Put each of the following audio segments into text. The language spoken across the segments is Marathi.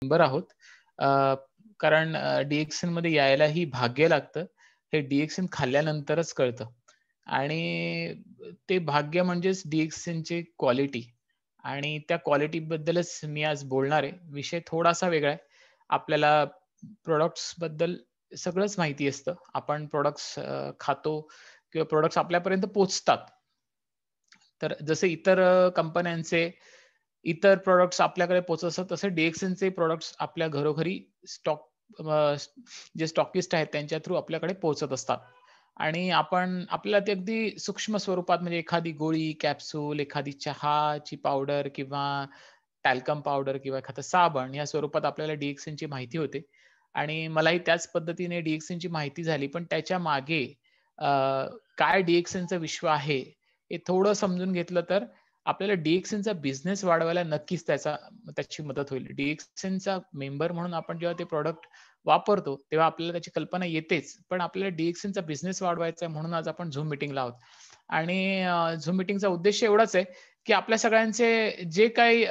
मेंबर आहोत. कारण DXN मध्ये यायलाही भाग्य लागतं. हे DXN खाल्ल्यानंतरच कळतं. आणि ते भाग्य म्हणजेच DXNची क्वालिटी आणि त्या क्वालिटीबद्दलच मी आज बोलणार आहे. विषय थोडासा वेगळा आहे. आपल्याला प्रॉडक्ट्सबद्दल सगळंच माहिती असतं. आपण प्रॉडक्ट्स खातो किंवा प्रॉडक्ट्स आपल्यापर्यंत पोहोचतात. तर जसे इतर कंपन्यांचे इतर प्रॉडक्ट्स आपल्याकडे पोहोचत असतात, तसे DXNचे प्रॉडक्ट्स आपल्या घरोघरी स्टॉक जे स्टॉकिस्ट आहेत त्यांच्या थ्रू आपल्याकडे पोहोचत असतात. आणि आपण आपल्याला ते अगदी सूक्ष्म स्वरूपात म्हणजे एखादी गोळी, कॅप्सूल, एखादी चहाची पावडर किंवा टॅल्कम पावडर किंवा एखादं साबण या स्वरूपात आपल्याला DXNची माहिती होते. आणि मलाही त्याच पद्धतीने DXNची माहिती झाली. पण त्याच्या मागे अ, काय DXNचं विश्व आहे, हे थोडं समजून घेतलं तर आपल्याला DXNचा बिझनेस वाढवायला नक्कीच त्याची मदत होईल. DXNचा मेंबर म्हणून आपण जेव्हा ते प्रॉडक्ट वापरतो, तेव्हा आपल्याला त्याची कल्पना येतेच. पण आपल्याला DXNचा बिझनेस वाढवायचा आहे म्हणून आज आपण Zoom मीटिंगला आहोत. आणि Zoom मीटिंगचा उद्देश एवढाच आहे, की आपल्या सगळ्यांचे जे काही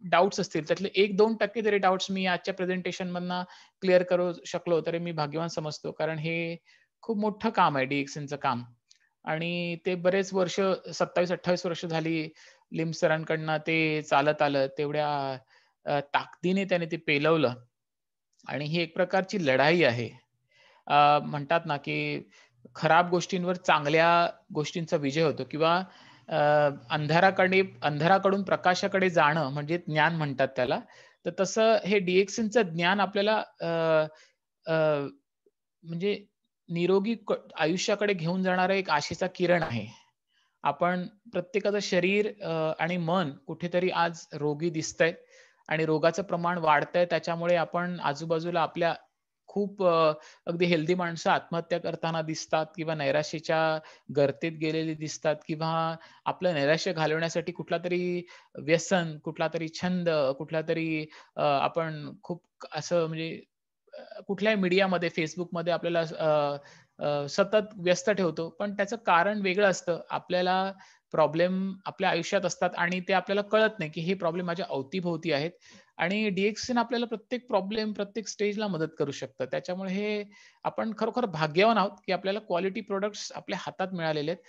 डाउट्स असतील, त्यातले 1-2% जरी डाउट्स मी आजच्या प्रेझेंटेशनमधनं क्लिअर करू शकलो, तरी मी भाग्यवान समजतो. कारण हे खूप मोठं काम आहे DXNचं काम. आणि ते बरेच वर्ष 27-28 वर्ष झाली लिम सरांकडनं ते चालत आलं. तेवढ्या ताकदीने त्याने ते पेलवलं आणि ही एक प्रकारची लढाई आहे. म्हणतात ना, की खराब गोष्टींवर चांगल्या गोष्टींचा विजय होतो किंवा अ, अंधाराकडून प्रकाशाकडे जाणं म्हणजे ज्ञान म्हणतात त्याला. तर तसं हे DXNचं ज्ञान आपल्याला अ, अ, म्हणजे निरोगी आयुष्याकडे घेऊन जाणारा एक आशेचा किरण आहे. आपण प्रत्येकाचं शरीर आणि मन कुठेतरी आज रोगी दिसतंय आणि रोगाचं प्रमाण वाढतंय. त्याच्यामुळे आपण आजूबाजूला आपल्या खूप अगदी हेल्दी माणसं आत्महत्या करताना दिसतात किंवा नैराश्याच्या गर्तेत गेलेली दिसतात किंवा आपलं नैराश्य घालवण्यासाठी कुठलातरी व्यसन, कुठलातरी छंद, कुठलातरी आपण खूप असं म्हणजे कुठल्याही मीडियामध्ये, Facebookमध्ये आपल्याला सतत व्यस्त ठेवतो. पण त्याचं कारण वेगळं असतं. आपल्याला प्रॉब्लेम आपल्या आयुष्यात असतात आणि ते आपल्याला कळत नाही, की हे प्रॉब्लेम माझ्या अवती-भोवती आहेत. आणि DXN आपल्याला प्रत्येक प्रॉब्लेम, प्रत्येक स्टेजला मदत करू शकतं. त्याच्यामुळे हे आपण खरोखर भाग्यवान आहोत, की आपल्याला क्वालिटी प्रॉडक्ट्स आपल्या हातात मिळालेले आहेत.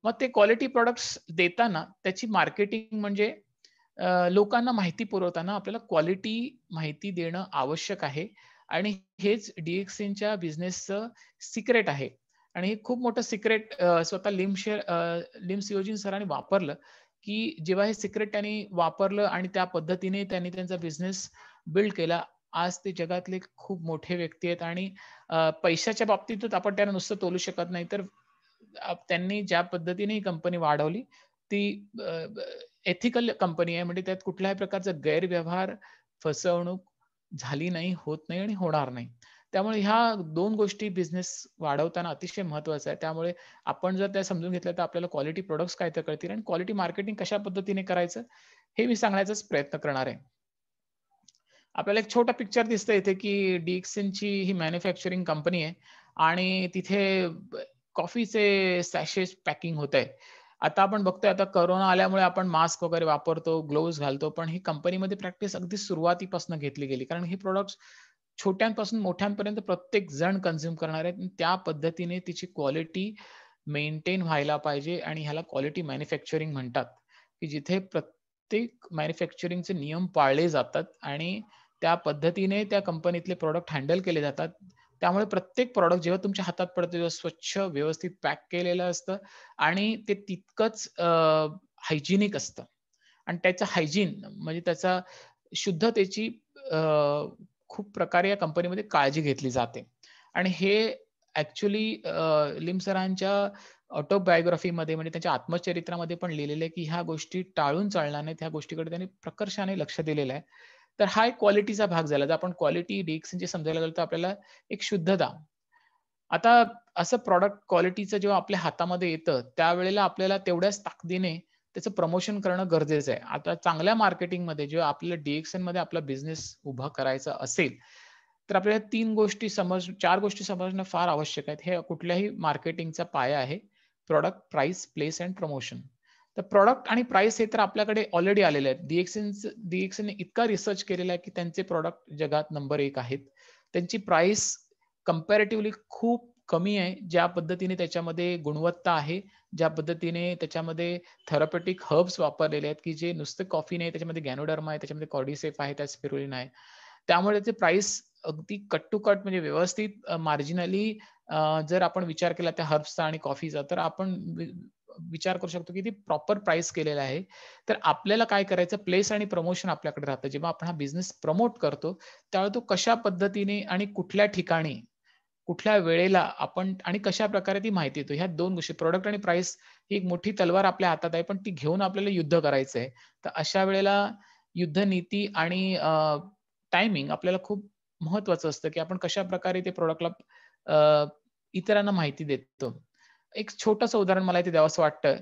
मग ते क्वालिटी प्रॉडक्ट्स देताना त्याची मार्केटिंग म्हणजे लोकांना माहिती पुरवताना आपल्याला क्वालिटी माहिती देणं आवश्यक आहे. आणि हेच DXNच्या बिझनेसचं सिक्रेट आहे. आणि हे खूप मोठं सिक्रेट स्वतः लिम सिओजिन सरांनी वापरलं, की जेव्हा हे सिक्रेट त्यांनी वापरलं आणि त्या पद्धतीने त्यांनी त्यांचा बिझनेस बिल्ड केला. आज ते जगातले खूप मोठे व्यक्ती आहेत आणि पैशाच्या बाबतीतच आपण त्यांना नुसतं तोलू शकत नाही. तर त्यांनी ज्या पद्धतीने ही कंपनी वाढवली, ती एथिकल कंपनी आहे. म्हणजे त्यात कुठल्याही प्रकारचा गैरव्यवहार, फसवणूक झाली नाही, होत नाही आणि होणार नाही. त्यामुळे ह्या 2 गोष्टी बिझनेस वाढवताना अतिशय महत्त्वाचं आहे. त्यामुळे आपण जर त्या समजून घेतल्या, तर आपल्याला क्वालिटी प्रॉडक्ट्स काय तर कळतील आणि क्वालिटी मार्केटिंग कशा पद्धतीने करायचं, हे मी सांगण्याचाच प्रयत्न करणार आहे. आपल्याला एक छोटा पिक्चर दिसतंय इथे, की DXNची ही मॅन्युफॅक्चरिंग कंपनी आहे आणि तिथे कॉफीचे सॅशेस पॅकिंग होतंय. आता आपण बघतोय आता कोरोना आल्यामुळे आपण मास्क वगैरे वापरतो, ग्लोव्हज घालतो. पण ही कंपनीमध्ये प्रॅक्टिस अगदी सुरुवातीपासून घेतली गेली. कारण ही प्रॉडक्ट्स छोट्यांपासून मोठ्यांपर्यंत प्रत्येक जण कन्झ्युम करणार आहेत. आणि त्या पद्धतीने तिची क्वालिटी मेंटेन व्हायला पाहिजे आणि ह्याला क्वालिटी मॅन्युफॅक्चरिंग म्हणतात, की जिथे प्रत्येक मॅन्युफॅक्चरिंगचे नियम पाळले जातात आणि त्या पद्धतीने त्या कंपनीतले प्रॉडक्ट हँडल केले जातात. त्यामुळे प्रत्येक प्रॉडक्ट जेव्हा तुमच्या हातात पडतं, तेव्हा स्वच्छ, व्यवस्थित पॅक केलेलं असतं आणि ते तितकंच हायजिनिक असतं. आणि त्याचं हायजीन म्हणजे त्याचा शुद्धतेची अ, खूप प्रकारे या कंपनीमध्ये काळजी घेतली जाते. आणि हे ॲक्चुअली लिम सरांच्या ऑटोबायोग्राफीमध्ये म्हणजे त्यांच्या आत्मचरित्रामध्ये पण लिहिलेलं आहे, की ह्या गोष्टी टाळून चालणार नाहीत. ह्या गोष्टीकडे त्यांनी प्रकर्षाने लक्ष दिलेलं आहे. तर हा एक क्वालिटीचा भाग झाला. जर आपण क्वालिटी DXNची समजायला गेलो, तर आपल्याला एक शुद्धता. आता असं प्रॉडक्ट क्वालिटीचं जेव्हा आपल्या हातामध्ये येतं, त्यावेळेला आपल्याला तेवढ्याच ताकदीने त्याचं प्रमोशन करणं गरजेचं आहे. आता चांगल्या मार्केटिंगमध्ये जेव्हा आपल्याला DXNमध्ये आपला बिझनेस उभा करायचा असेल, तर आपल्याला 4 गोष्टी समजणं फार आवश्यक आहेत. हे कुठल्याही मार्केटिंगचा पाया आहे. Product, price, place end promotion. तर प्रॉडक्ट आणि प्राइस हे तर आपल्याकडे ऑलरेडी आलेले आहेत. डीएक्सएनने इतका रिसर्च केलेला आहे की त्यांचे प्रॉडक्ट जगात नंबर 1 आहेत. त्यांची प्राइस कंपॅरेटिव्हली खूप कमी आहे. ज्या पद्धतीने त्याच्यामध्ये गुणवत्ता आहे, ज्या पद्धतीने त्याच्यामध्ये थेरप्युटिक हर्ब्स वापरलेले आहेत, की जे नुसतं कॉफी नाही, त्याच्यामध्ये गॅनोडर्मा आहे, त्याच्यामध्ये कॉर्डिसेप आहे, त्यात स्पिरुलिना आहे. त्यामुळे त्याचे प्राइस अगदी कट टू कट म्हणजे व्यवस्थित मार्जिनली जर आपण विचार केला त्या हर्ब्सचा आणि कॉफीचा, तर आपण विचार करू शकतो की ती प्रॉपर प्राइस केलेला आहे. तर आपल्याला काय करायचं, प्लेस आणि प्रमोशन आपल्याकडे राहतं. जेव्हा आपण हा बिझनेस प्रमोट करतो, त्यावेळेला तो कशा पद्धतीने आणि कुठल्या ठिकाणी, कुठल्या वेळेला आपण आणि कशाप्रकारे ती माहिती देतो. ह्या 2 गोष्टी प्रॉडक्ट आणि प्राइस ही एक मोठी तलवार आपल्या हातात आहे, पण ती घेऊन आपल्याला युद्ध करायचं आहे. तर अशा वेळेला युद्धनीती आणि टायमिंग आपल्याला खूप महत्त्वाचं असतं, की आपण कशाप्रकारे ते प्रॉडक्टला इतरांना माहिती देतो. एक छोटंसं उदाहरण मला इथे द्यावंसं वाटतं.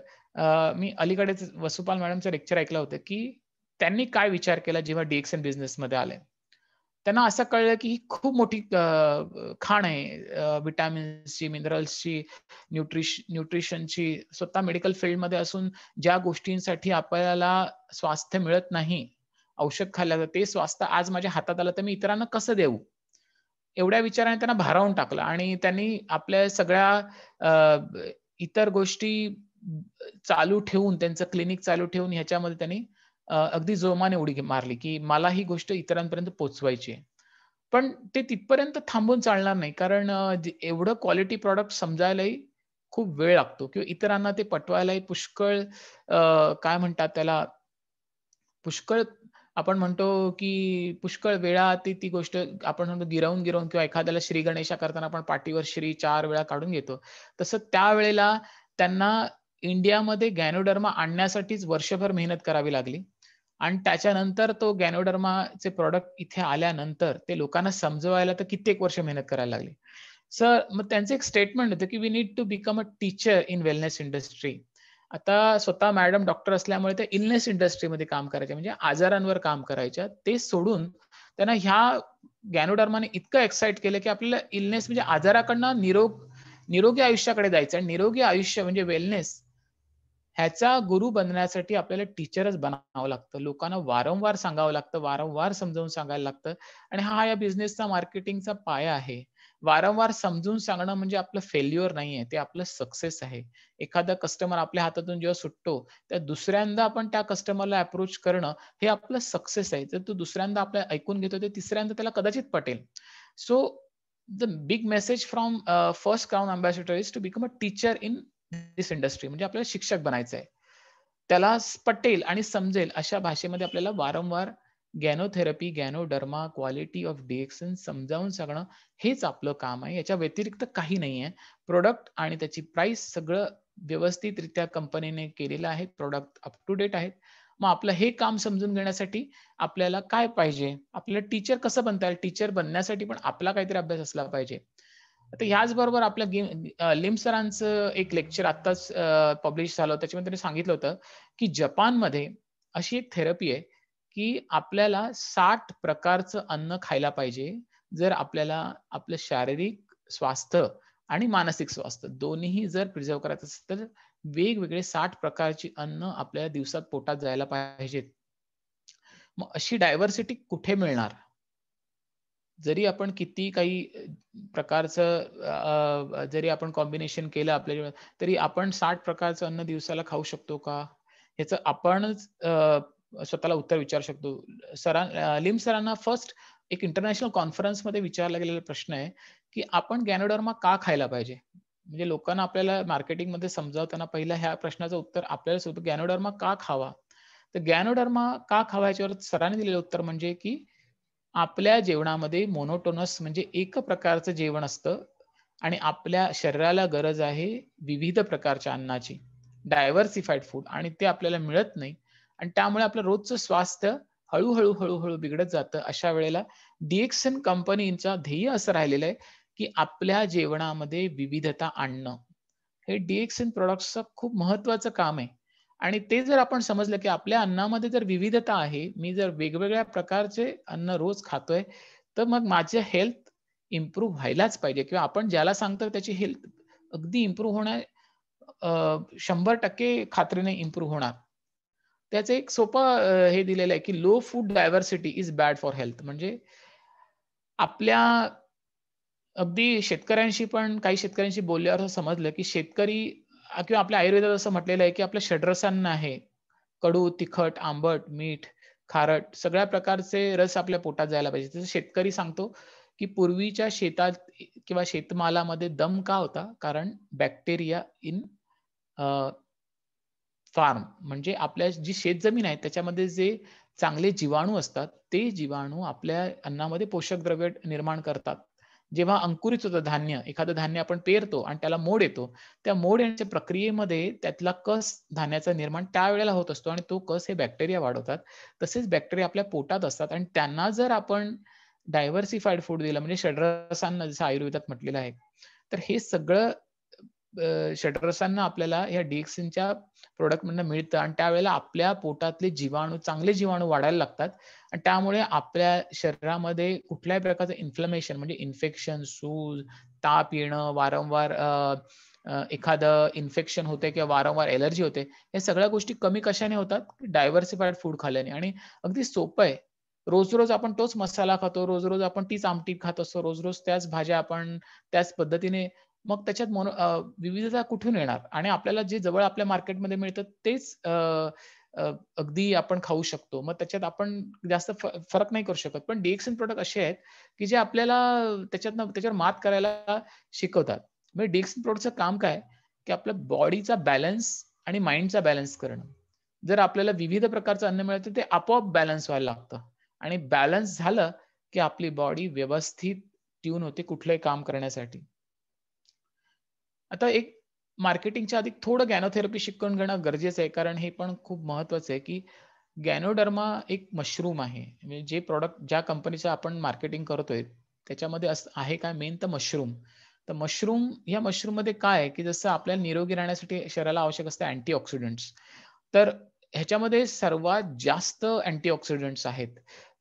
मी अलीकडेच वसुपाल मॅडमचं लेक्चर ऐकलं होतं, की त्यांनी काय विचार केला जेव्हा DXN बिझनेसमध्ये आले. त्यांना असं कळलं, की ही खूप मोठी खाण आहे व्हिटॅमिन्सची, मिनरल्सची, न्यूट्रिशनची. स्वतः मेडिकल फील्डमध्ये असून ज्या गोष्टींसाठी आपल्याला स्वास्थ्य मिळत नाही, औषध खाल्लं ते स्वास्थ्य आज माझ्या हातात आलं, तर मी इतरांना कसं देऊ? एवढ्या विचाराने त्यांना भारावून टाकलं आणि त्यांनी आपल्या सगळ्या इतर गोष्टी चालू ठेवून, त्यांचं क्लिनिक चालू ठेवून ह्याच्यामध्ये त्यांनी अगदी जोमाने उडी मारली, की मला ही गोष्ट इतरांपर्यंत पोहोचवायची आहे. पण ते तिथपर्यंत थांबून चालणार नाही. कारण एवढं क्वालिटी प्रॉडक्ट समजायलाही खूप वेळ लागतो किंवा इतरांना ते पटवायलाही पुष्कळ काय म्हणतात त्याला, पुष्कळ आपण म्हणतो, की पुष्कळ वेळा ती ती गोष्ट आपण म्हणतो गिरवून किंवा एखाद्याला श्री गणेशा करताना आपण पाठीवर श्री 4 वेळा काढून घेतो. तसं त्यावेळेला त्यांना इंडियामध्ये गॅनोडर्मा आणण्यासाठीच वर्षभर मेहनत करावी लागली आणि त्याच्यानंतर तो गॅनोडर्माचे प्रॉडक्ट इथे आल्यानंतर ते लोकांना समजवायला तर कित्येक वर्ष मेहनत करायला लागली. सर मग त्यांचं एक स्टेटमेंट होतं, की "we need to become a teacher in wellness industry." आता स्वतः मॅडम डॉक्टर असल्यामुळे त्या इलनेस इंडस्ट्रीमध्ये काम करायच्या, म्हणजे आजारांवर काम करायच्या. ते सोडून त्यांना ह्या गॅनोडर्माने इतकं एक्साईट केलं, की आपल्याला इलनेस म्हणजे आजाराकडनं निरोगी आयुष्याकडे जायचं आहे. निरोगी आयुष्य म्हणजे वेलनेस ह्याचा गुरु बनण्यासाठी आपल्याला टीचरच बनावं लागतं. लोकांना वारंवार सांगावं लागतं, वारंवार समजावून सांगायला लागतं आणि हा या बिझनेसचा मार्केटिंगचा पाया आहे. वारंवार समजून सांगणं म्हणजे आपलं फेल्युअर नाहीये, ते आपलं सक्सेस आहे. एखादा कस्टमर आपल्या हातातून जेव्हा सुटतो, तर दुसऱ्यांदा आपण त्या कस्टमरला अप्रोच करणं हे आपलं सक्सेस आहे. जर तो दुसऱ्यांदा आपलं ऐकून घेतो, तर तिसऱ्यांदा त्याला कदाचित पटेल. So the big message from first crown ambassador is to become a teacher in this industry म्हणजे आपल्याला शिक्षक बनायचं आहे. त्याला पटेल आणि समजेल अशा भाषेमध्ये आपल्याला वारंवार गॅनोथेरपी, गॅनोडर्मा, क्वालिटी ऑफ DXN समजावून सांगणं हेच आपलं काम आहे. याच्या व्यतिरिक्त काही नाहीये. प्रॉडक्ट आणि त्याची प्राइस सगळं व्यवस्थितरित्या कंपनीने केलेलं आहे. प्रॉडक्ट अप टू डेट आहेत. मग आपलं हे काम समजून घेण्यासाठी आपल्याला काय पाहिजे? आपल्याला टीचर कसं बनता येईल? टीचर बनण्यासाठी पण आपला काहीतरी अभ्यास असला पाहिजे. आता ह्याचबरोबर आपल्या लिम सरांचं एक लेक्चर आत्ताच पब्लिश झालं. त्याच्यामध्ये त्यांनी सांगितलं होतं, की जपानमध्ये अशी एक थेरपी आहे, की आपल्याला 60 प्रकारचं अन्न खायला पाहिजे. जर आपल्याला आपलं शारीरिक स्वास्थ्य आणि मानसिक स्वास्थ्य दोन्हीही जर प्रिझर्व्ह करायचं असेल, तर वेगवेगळे 60 प्रकारची अन्न आपल्याला दिवसात पोटात जायला पाहिजेत. मग अशी डायव्हर्सिटी कुठे मिळणार? जरी आपण किती काही प्रकारचं जरी आपण कॉम्बिनेशन केलं आपल्या जीवनात, तरी आपण 60 प्रकारचं अन्न दिवसाला खाऊ शकतो का? ह्याचं आपणच स्वतःला उत्तर विचारू शकतो. लिम सरांना फर्स्ट एक इंटरनॅशनल कॉन्फरन्समध्ये विचारला गेलेला प्रश्न आहे, की आपण गॅनोडर्मा का खायला पाहिजे? म्हणजे लोकांना आपल्याला मार्केटिंगमध्ये समजावताना पहिल्या ह्या प्रश्नाचं उत्तर आपल्यालाच होतं, गॅनोडर्मा का खावा? तर गॅनोडर्मा का खावा याच्यावर सरांनी दिलेलं उत्तर म्हणजे, की आपल्या जेवणामध्ये मोनोटोनस म्हणजे एक प्रकारचं जेवण असतं आणि आपल्या शरीराला गरज आहे विविध प्रकारच्या अन्नाची. डायव्हर्सिफाईड फूड आणि ते आपल्याला मिळत नाही आणि त्यामुळे आपलं रोजचं स्वास्थ्य हळू-हळू बिघडत जातं. अशा वेळेला DXN कंपनीचं ध्येय असं राहिलेलं आहे, की आपल्या जेवणामध्ये विविधता आणणं. हे DXN प्रॉडक्ट्सचं खूप महत्त्वाचं काम आहे. आणि ते जर आपण समजलं, की आपल्या अन्नामध्ये जर विविधता आहे, मी जर वेगवेगळ्या प्रकारचे अन्न रोज खातोय, तर मग माझं हेल्थ इम्प्रूव्ह व्हायलाच पाहिजे किंवा आपण ज्याला सांगतो त्याची हेल्थ अगदी इम्प्रूव्ह होणं 100% खात्रीने इम्प्रूव्ह होणार. त्याचं एक सोपं हे दिलेलं आहे, की low food diversity is bad for health. म्हणजे आपल्या अगदी शेतकऱ्यांशी पण काही शेतकऱ्यांशी बोलल्यावर असं समजलं, की शेतकरी किंवा आपल्या आयुर्वेदात असं म्हटलेलं आहे, की आपल्या षड्रसांना आहे. कडू, तिखट, आंबट, मीठ, खारट सगळ्या प्रकारचे रस आपल्या पोटात जायला पाहिजे. जसं शेतकरी सांगतो, की पूर्वीच्या शेतात किंवा शेतमालामध्ये दम का होता? कारण बॅक्टेरिया इन फार्म म्हणजे आपल्या जी शेतजमीन आहे त्याच्यामध्ये जे चांगले जीवाणू असतात, ते जीवाणू आपल्या अन्नामध्ये पोषक द्रव्य निर्माण करतात. जेव्हा अंकुरित होतं धान्य, एखादं धान्य आपण पेरतो आणि त्याला मोड येतो, त्या मोड येण्याच्या प्रक्रियेमध्ये त्यातला कस धान्याचा निर्माण त्यावेळेला होत असतो आणि तो कस हे बॅक्टेरिया वाढवतात. तसेच बॅक्टेरिया आपल्या पोटात असतात आणि त्यांना जर आपण डायव्हर्सिफाईड फूड दिलं म्हणजे षड्रसांना जसं आयुर्वेदात म्हटलेलं आहे, तर हे सगळं षड्रसांना आपल्याला या DXNच्या प्रॉडक्टमधनं मिळतं आणि त्यावेळेला आपल्या पोटातले जीवाणू, चांगले जीवाणू वाढायला लागतात आणि त्यामुळे आपल्या शरीरामध्ये कुठल्याही प्रकारचं इन्फ्लमेशन म्हणजे इन्फेक्शन, सूज, ताप येणं, वारंवार एखादं इन्फेक्शन होते किंवा वारंवार एलर्जी होते. या सगळ्या गोष्टी कमी कशाने होतात? डायव्हर्सिफाईड फूड खाल्ल्याने आणि अगदी सोपं आहे. रोज-रोज आपण तोच मसाला खातो, रोज-रोज आपण तीच आमटी खात असतो, रोज-रोज त्याच भाज्या आपण त्याच पद्धतीने मग त्याच्यात विविधता कुठून येणार? आणि आपल्याला जे जवळ आपल्या मार्केटमध्ये मिळतं तेच अगदी आपण खाऊ शकतो. मग त्याच्यात आपण जास्त फरक नाही करू शकत. पण DXN प्रॉडक्ट असे आहेत, की जे आपल्याला त्याच्यावर मात करायला शिकवतात. म्हणजे DXN प्रॉडक्टचं काम काय? की आपल्या बॉडीचा बॅलन्स आणि माइंडचा बॅलन्स करणं. जर आपल्याला विविध प्रकारचं अन्न मिळतं, ते आपोआप बॅलन्स व्हायला लागतं आणि बॅलन्स झालं, की आपली बॉडी व्यवस्थित ट्यून होते कुठलंही काम करण्यासाठी. आता एक मार्केटिंगच्या आधी थोडं गॅनोथेरपी शिकून घेणं गरजेचं आहे. कारण हे पण खूप महत्वाचं आहे, की गॅनोडर्मा एक मशरूम आहे. म्हणजे जे प्रॉडक्ट ज्या कंपनीचं आपण मार्केटिंग करतोय, त्याच्यामध्ये असं आहे काय मेन तर मशरूम. तर या मशरूममध्ये काय आहे, की जसं आपल्याला निरोगी राहण्यासाठी शरीराला आवश्यक असतं अँटीऑक्सिडंट्स. तर ह्याच्यामध्ये सर्वात जास्त अँटीऑक्सिडंट्स आहेत.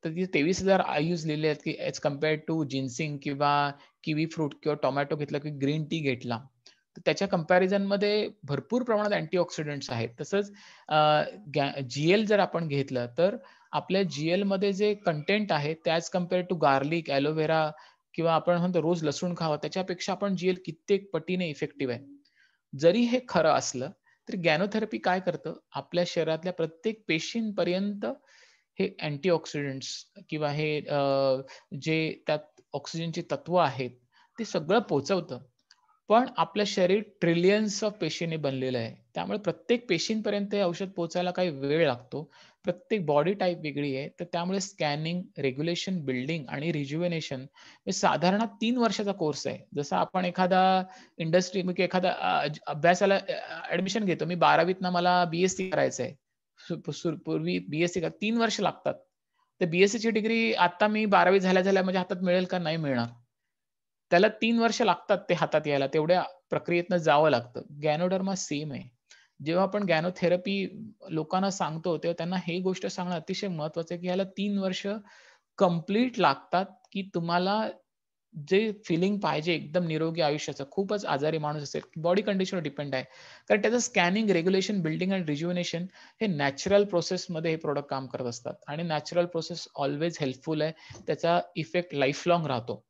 तर तिथे 23,000 आययूज लिहिले आहेत, की ॲज कंपेअर्ड टू जिन्सिंग किंवा किवी फ्रूट किंवा टोमॅटो घेतला किंवा ग्रीन टी घेतला. तर त्याच्या कंपॅरिझनमध्ये भरपूर प्रमाणात अँटीऑक्सिडंट्स आहेत. तसंच जी-एल जर आपण घेतलं, तर आपल्या जी-एलमध्ये जे कंटेंट आहे त्याज कंपेअर टू गार्लिक, एलोव्हेरा किंवा आपण म्हणतो रोज लसूण खावं, त्याच्यापेक्षा आपण जी-एल कित्येक पटीने इफेक्टिव्ह आहे. जरी हे खरं असलं, तरी गॅनोथेरपी काय करतं, आपल्या शरीरातल्या प्रत्येक पेशींपर्यंत हे अँटीऑक्सिडंट्स किंवा हे जे त्यात ऑक्सिजनची तत्व आहेत, ते सगळं पोहचवतं. पण आपलं शरीर ट्रिलियन्स ऑफ पेशींनी बनलेलं आहे. त्यामुळे प्रत्येक पेशींपर्यंत हे औषध पोहोचायला काही वेळ लागतो. प्रत्येक बॉडी टाइप वेगळी आहे. तर त्यामुळे स्कॅनिंग, रेग्युलेशन, बिल्डिंग आणि रिज्युव्हनेशन हे साधारण 3 वर्षाचा कोर्स आहे. जसा आपण एखादा इंडस्ट्री एखादा अभ्यासाला ॲडमिशन घेतो. मी 12वीतनं मला BSc करायचं आहे. पूर्वी BSc 3 वर्ष लागतात. तर BScची डिग्री आता मी 12वी झाल्या-झाल्या माझ्या हातात मिळेल का? नाही मिळणार. त्याला 3 वर्ष लागतात ते हातात यायला. तेवढ्या प्रक्रियेतनं जावं लागतं. गॅनोडर्मा सेम आहे. जेव्हा आपण गॅनोथेरपी लोकांना सांगतो, तेव्हा त्यांना ही गोष्ट सांगणं अतिशय महत्त्वाचं आहे, की ह्याला 3 वर्ष कंप्लीट लागतात, की तुम्हाला जे फिलिंग पाहिजे एकदम निरोगी आयुष्याचं, खूपच आजारी माणूस असेल, बॉडी कंडिशनवर डिपेंड आहे. कारण त्याचं स्कॅनिंग, रेग्युलेशन, बिल्डिंग आणि रिज्युव्हनेशन हे नॅचरल प्रोसेसमध्ये हे प्रॉडक्ट काम करत असतात आणि नॅचरल प्रोसेस ऑल्वेज हेल्पफुल आहे. त्याचा इफेक्ट लाईफलाँग राहतो.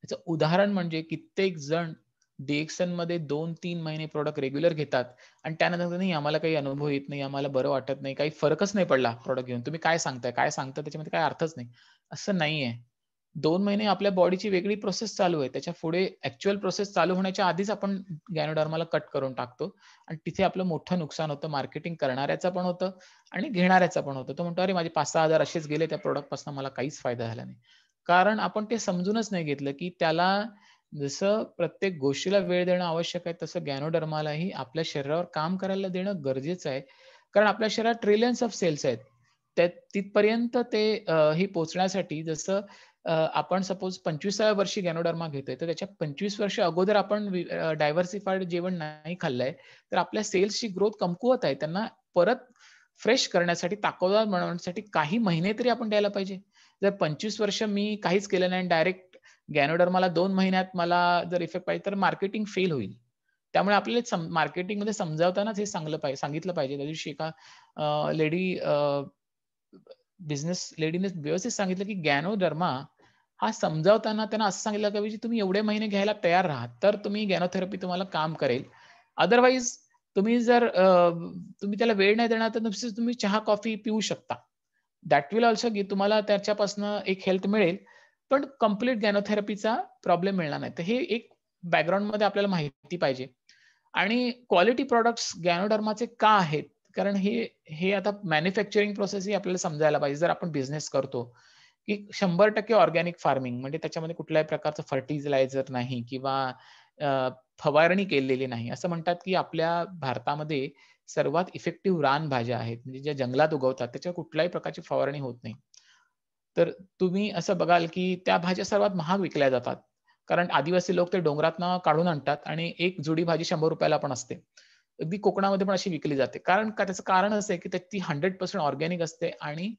त्याचं उदाहरण म्हणजे कित्येक जण DXNमध्ये 2-3 महिने प्रॉडक्ट रेग्युलर घेतात आणि त्यानंतर नाही आम्हाला काही अनुभव येत नाही, आम्हाला बरं वाटत नाही, काही फरकच नाही पडला प्रॉडक्ट घेऊन. तुम्ही काय सांगताय? काय सांगता त्याच्यामध्ये काही अर्थच नाही. असं नाहीये. 2 महिने आपल्या बॉडीची वेगळी प्रोसेस चालू आहे. त्याच्यापुढे ॲक्चुअल प्रोसेस चालू होण्याच्या आधीच आपण गॅनोडर्माला कट करून टाकतो आणि तिथे आपलं मोठं नुकसान होतं. मार्केटिंग करणाऱ्याचं पण होतं आणि घेणाऱ्याचं पण होतं. तो म्हणतो, "अरे, माझे 5,000-6,000 असेच गेले त्या प्रॉडक्टपासून मला काहीच फायदा झाला नाही." कारण आपण ते समजूनच नाही घेतलं, की त्याला जसं प्रत्येक गोष्टीला वेळ देणं आवश्यक आहे, तसं गॅनोडर्मालाही आपल्या शरीरावर काम करायला देणं गरजेचं आहे. कारण आपल्या शरीरात ट्रिलियन्स ऑफ सेल्स आहेत. तिथपर्यंत हे पोहोचण्यासाठी जसं आपण सपोज 25व्या वर्षी गॅनोडर्मा घेतोय, तर त्याच्या 25 वर्ष अगोदर आपण डायव्हर्सिफाईड जेवण नाही खाल्लंय, तर आपल्या सेल्सची ग्रोथ कमकुवत आहे. त्यांना परत फ्रेश करण्यासाठी, ताकदवार बनवण्यासाठी काही महिने तरी आपण द्यायला पाहिजे. जर 25 वर्ष मी काहीच केलं नाही आणि डायरेक्ट गॅनोडर्माला 2 महिन्यात मला जर इफेक्ट पाहिजे, तर मार्केटिंग फेल होईल. त्यामुळे आपल्याला मार्केटिंगमध्ये समजावतानाच हे सांगितलं पाहिजे. त्या दिवशी एका बिझनेस लेडीने व्यवस्थित सांगितलं, की गॅनोडर्मा हा समजावताना त्यांना असं सांगितलं की तुम्ही एवढे महिने घ्यायला तयार राहा, तर तुम्ही गॅनोथेरपी तुम्हाला काम करेल. अदरवाईज तुम्ही जर तुम्ही त्याला वेळ नाही देणार, तर नुसतं तुम्ही चहा, कॉफी पिऊ शकता. दॅट विल ऑल्सो तुम्हाला त्याच्यापासून एक हेल्थ मिळेल, पण कंप्लीट गॅनोथेरपीचा प्रॉब्लेम मिळणार नाही. तर हे एक बॅकग्राऊंडमध्ये आपल्याला माहिती पाहिजे. आणि क्वालिटी प्रॉडक्ट्स गॅनोडर्माचे का आहेत? कारण हे आता मॅन्युफॅक्चरिंग प्रोसेस ही आपल्याला समजायला पाहिजे. जर आपण बिझनेस करतो, की 100% ऑर्गॅनिक फार्मिंग म्हणजे त्याच्यामध्ये कुठल्याही प्रकारचं फर्टिलायझर नाही किंवा फवारणी केलेली नाही. असं म्हणतात, की आपल्या भारतामध्ये सर्वात इफेक्टिव्ह रानभाज्या आहेत. म्हणजे ज्या जंगलात उगवतात त्याच्यावर कुठल्याही प्रकारची फवारणी होत नाही. तर तुम्ही असं बघाल, की त्या भाज्या सर्वात महाग विकल्या जातात. कारण आदिवासी लोक ते डोंगरातनं काढून आणतात आणि एक जुडी भाजी ₹100 पण असते. अगदी कोकणामध्ये पण अशी विकली जाते. त्याचं कारण असं आहे, की ती 100% ऑर्गॅनिक असते आणि